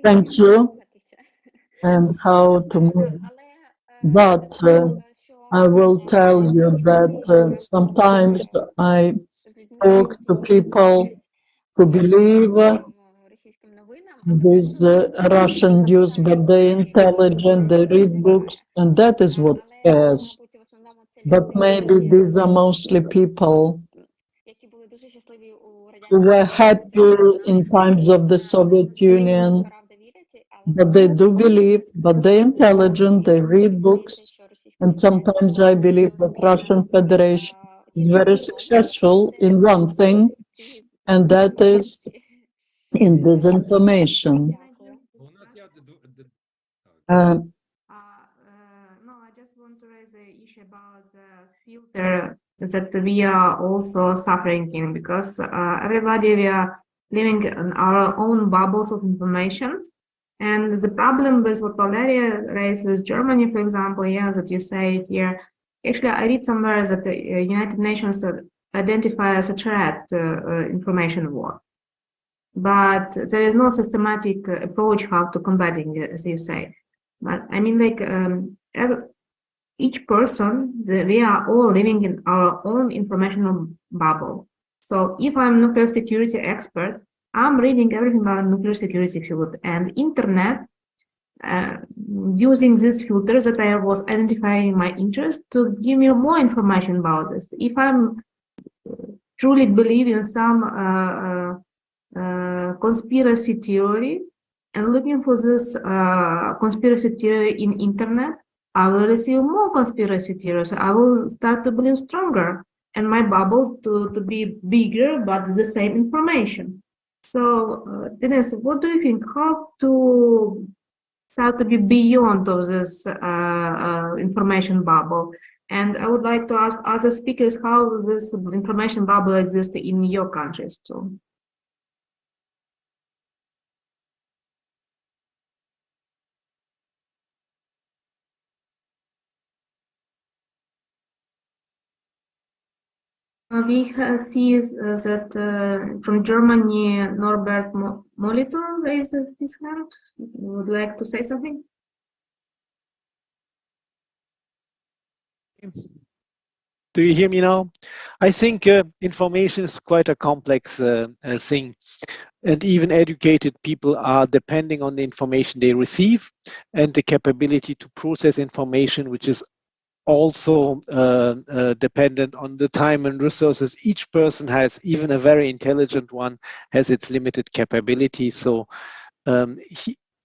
Thank you. and how to move. But I will tell you that sometimes I talk to people who believe with the Russian news, but they're intelligent, they read books, and that is what scares. But maybe these are mostly people who were happy in times of the Soviet Union, but they do believe, but they're intelligent, they read books, and sometimes I believe that Russian Federation is very successful in one thing, and that is in disinformation. No, I just want to raise the issue about the filter that we are also suffering in, because everybody, we are living in our own bubbles of information. And the problem with what Valeria raised with Germany, for example, yeah, that you say here, actually, I read somewhere that the United Nations identify as a threat information war. But there is no systematic approach how to combating it, as you say. But I mean, like, each person, we are all living in our own informational bubble. So if I'm a nuclear security expert, I'm reading everything about nuclear security field and internet, using these filters that I was identifying my interest to give me more information about this. If I'm truly believe in some conspiracy theory and looking for this conspiracy theory in internet, I will receive more conspiracy theories. I will start to believe stronger, and my bubble to be bigger, but the same information. So, Dennis, what do you think? How to start to be beyond of this information bubble? And I would like to ask other speakers how this information bubble exists in your countries too. We see that from Germany, Norbert Molitor raised his hand. Would like to say something? Do you hear me now? I think information is quite a complex thing, and even educated people are depending on the information they receive and the capability to process information, which is also dependent on the time and resources each person has. Even a very intelligent one has its limited capability, so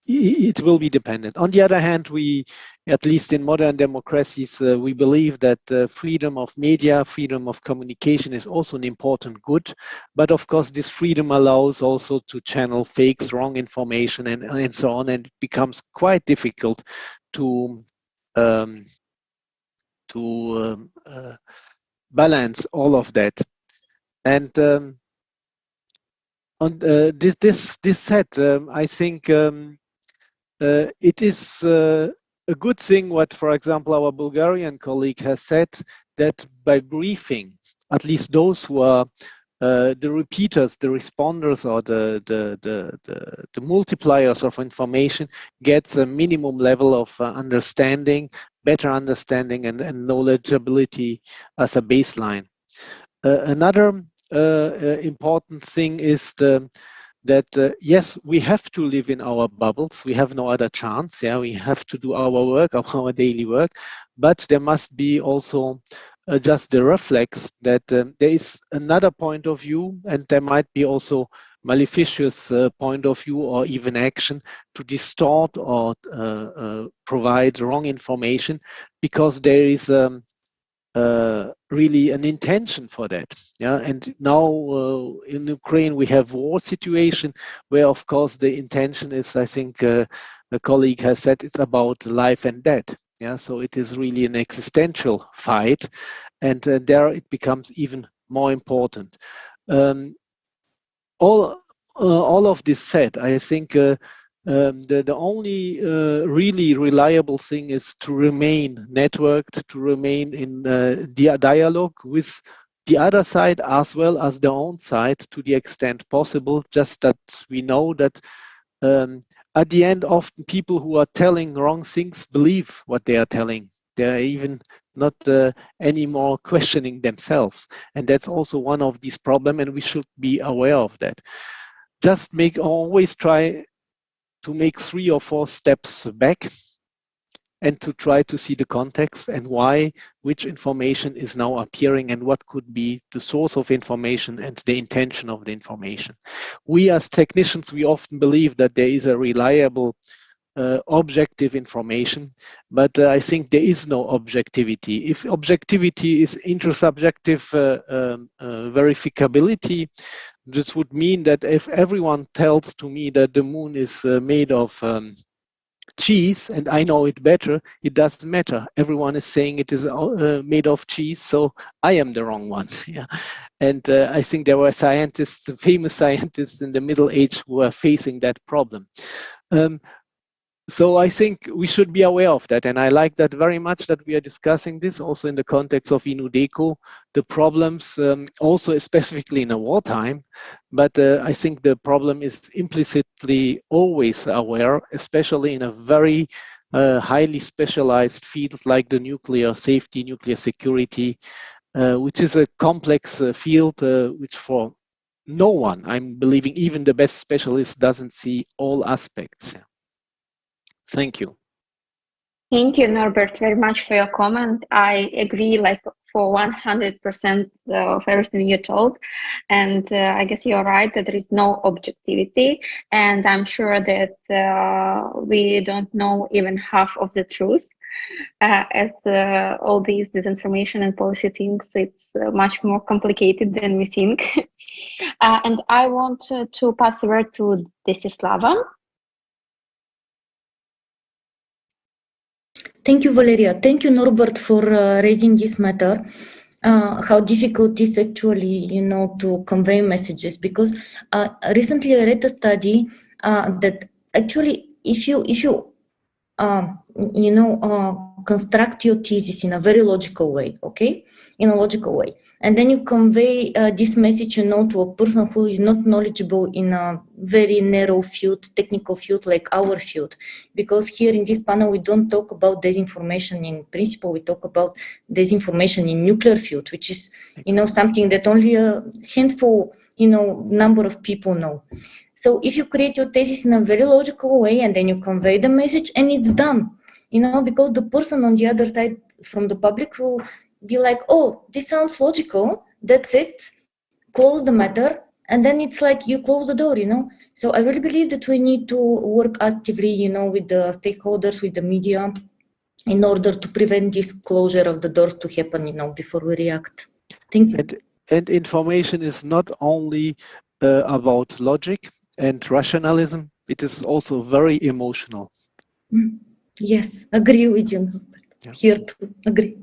it will be dependent. On the other hand, we, at least in modern democracies, we believe that freedom of media, freedom of communication is also an important good. But of course, this freedom allows also to channel fakes, wrong information, and so on, and it becomes quite difficult to balance all of that. And on this said, I think it is a good thing what, for example, our Bulgarian colleague has said, that by briefing, at least those who are the repeaters, the responders, or the multipliers of information, gets a minimum level of understanding, better understanding, and knowledgeability as a baseline. Another important thing is that yes, we have to live in our bubbles. We have no other chance. Yeah, we have to do our work, our daily work, but there must be also just the reflex that there is another point of view, and there might be also malicious point of view or even action to distort or provide wrong information, because there is really an intention for that. Yeah, and now in Ukraine we have war situation where, of course, the intention is, I think a colleague has said, it's about life and death. Yeah, so it is really an existential fight, and there it becomes even more important. All of this said, I think the only really reliable thing is to remain networked, to remain in the dialogue with the other side as well as their own side to the extent possible, just that we know that at the end, often people who are telling wrong things believe what they are telling. They're even not anymore questioning themselves. And that's also one of these problems, and we should be aware of that. Just always try to make 3 or 4 steps back and to try to see the context and why, which information is now appearing and what could be the source of information and the intention of the information. We as technicians, we often believe that there is a reliable objective information, but I think there is no objectivity. If objectivity is intersubjective verificability, this would mean that if everyone tells to me that the moon is made of cheese and I know it better, it doesn't matter. Everyone is saying it is made of cheese, so I am the wrong one. Yeah. And I think there were scientists, famous scientists in the Middle Age who were facing that problem. So I think we should be aware of that. And I like that very much that we are discussing this also in the context of INUDECO, the problems also specifically in a wartime. But I think the problem is implicitly always aware, especially in a very highly specialized field like the nuclear safety, nuclear security, which is a complex field which for no one, I'm believing even the best specialist doesn't see all aspects. Thank you. Thank you, Norbert, very much for your comment. I agree, like for 100% of everything you told, and I guess you're right that there is no objectivity, and I'm sure that we don't know even half of the truth. As all these disinformation and policy things, it's much more complicated than we think. And I want to pass the word to Desislava. Thank you, Valeria. Thank you, Norbert, for raising this matter. How difficult it is actually, to convey messages, because recently I read a study that actually if you construct your thesis in a very logical way, and then you convey this message, to a person who is not knowledgeable in a very narrow field, technical field like our field, because here in this panel we don't talk about disinformation in principle, we talk about disinformation in nuclear field, which is, something that only a handful, number of people know. So if you create your thesis in a very logical way and then you convey the message and it's done, because the person on the other side from the public will be like, oh, this sounds logical, that's it, close the matter, and then it's like you close the door, So I really believe that we need to work actively, with the stakeholders, with the media, in order to prevent this closure of the doors to happen, before we react. Thank you. And information is not only about logic and rationalism, it is also very emotional. Yes, agree with you. Yeah. Here too, agree.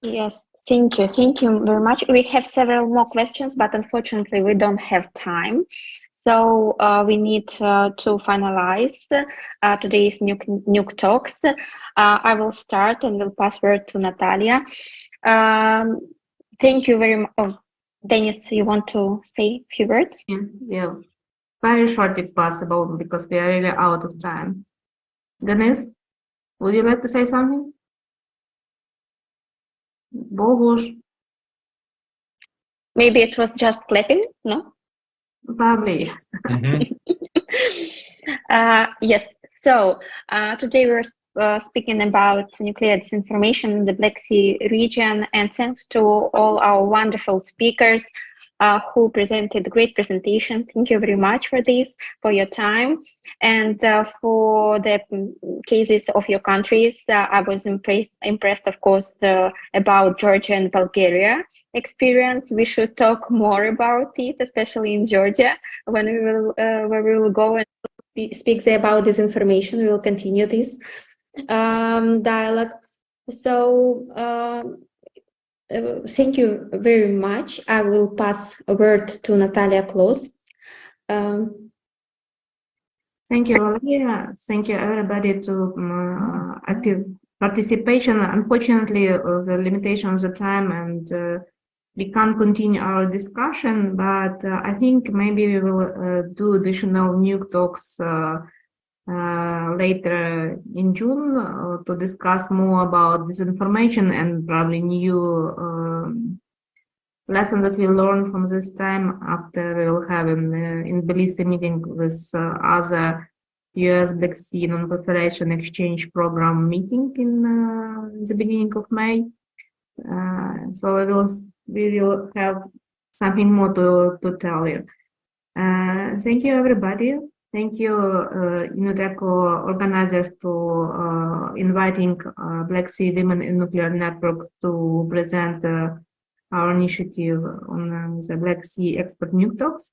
Yes, thank you. Thank you very much. We have several more questions, but unfortunately we don't have time. So we need to finalize today's nuke talks. I will start and will pass word to Natalia. Thank you very much. Oh, Denis, you want to say a few words? Yeah. Very short if possible, because we are really out of time. Denis, would you like to say something? Bogusz? Maybe it was just clapping, no? Probably, yes. Yes, so today we're speaking about nuclear disinformation in the Black Sea region, and thanks to all our wonderful speakers who presented great presentation. Thank you very much for this, for your time, and for the cases of your countries. I was impressed, of course, about Georgia and Bulgaria experience. We should talk more about it, especially in Georgia, when we will where we will go and speak about disinformation. We will continue this dialogue. So thank you very much. I will pass a word to Natalia Close. Thank you, Valeria. Thank you, everybody, to active participation. Unfortunately, the limitations of time, and we can't continue our discussion, but I think maybe we will do additional nuke talks later in June to discuss more about this information and probably new lessons that we learn from this time after we will have in Tbilisi meeting with other US Black Sea Non-Proliferation Exchange Program meeting in the beginning of May. So we will have something more to tell you. Thank you, everybody. Thank you, INUDECO organizers, to inviting Black Sea Women in Nuclear Network to present our initiative on the Black Sea Expert Nuke Talks.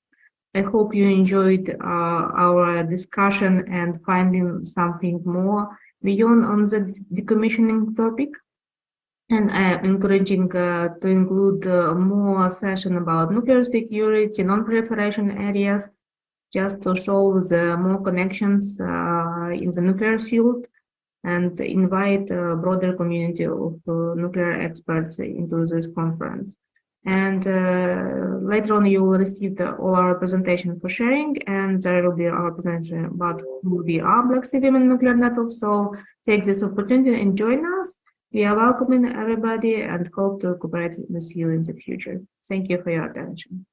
I hope you enjoyed our discussion and finding something more beyond on the decommissioning topic. And I'm encouraging to include more session about nuclear security, non-proliferation areas, just to show the more connections in the nuclear field and invite a broader community of nuclear experts into this conference. And later on, you will receive all our presentation for sharing, and there will be our presentation about who we are, Black Sea Women Nuclear Network. So take this opportunity and join us. We are welcoming everybody and hope to cooperate with you in the future. Thank you for your attention.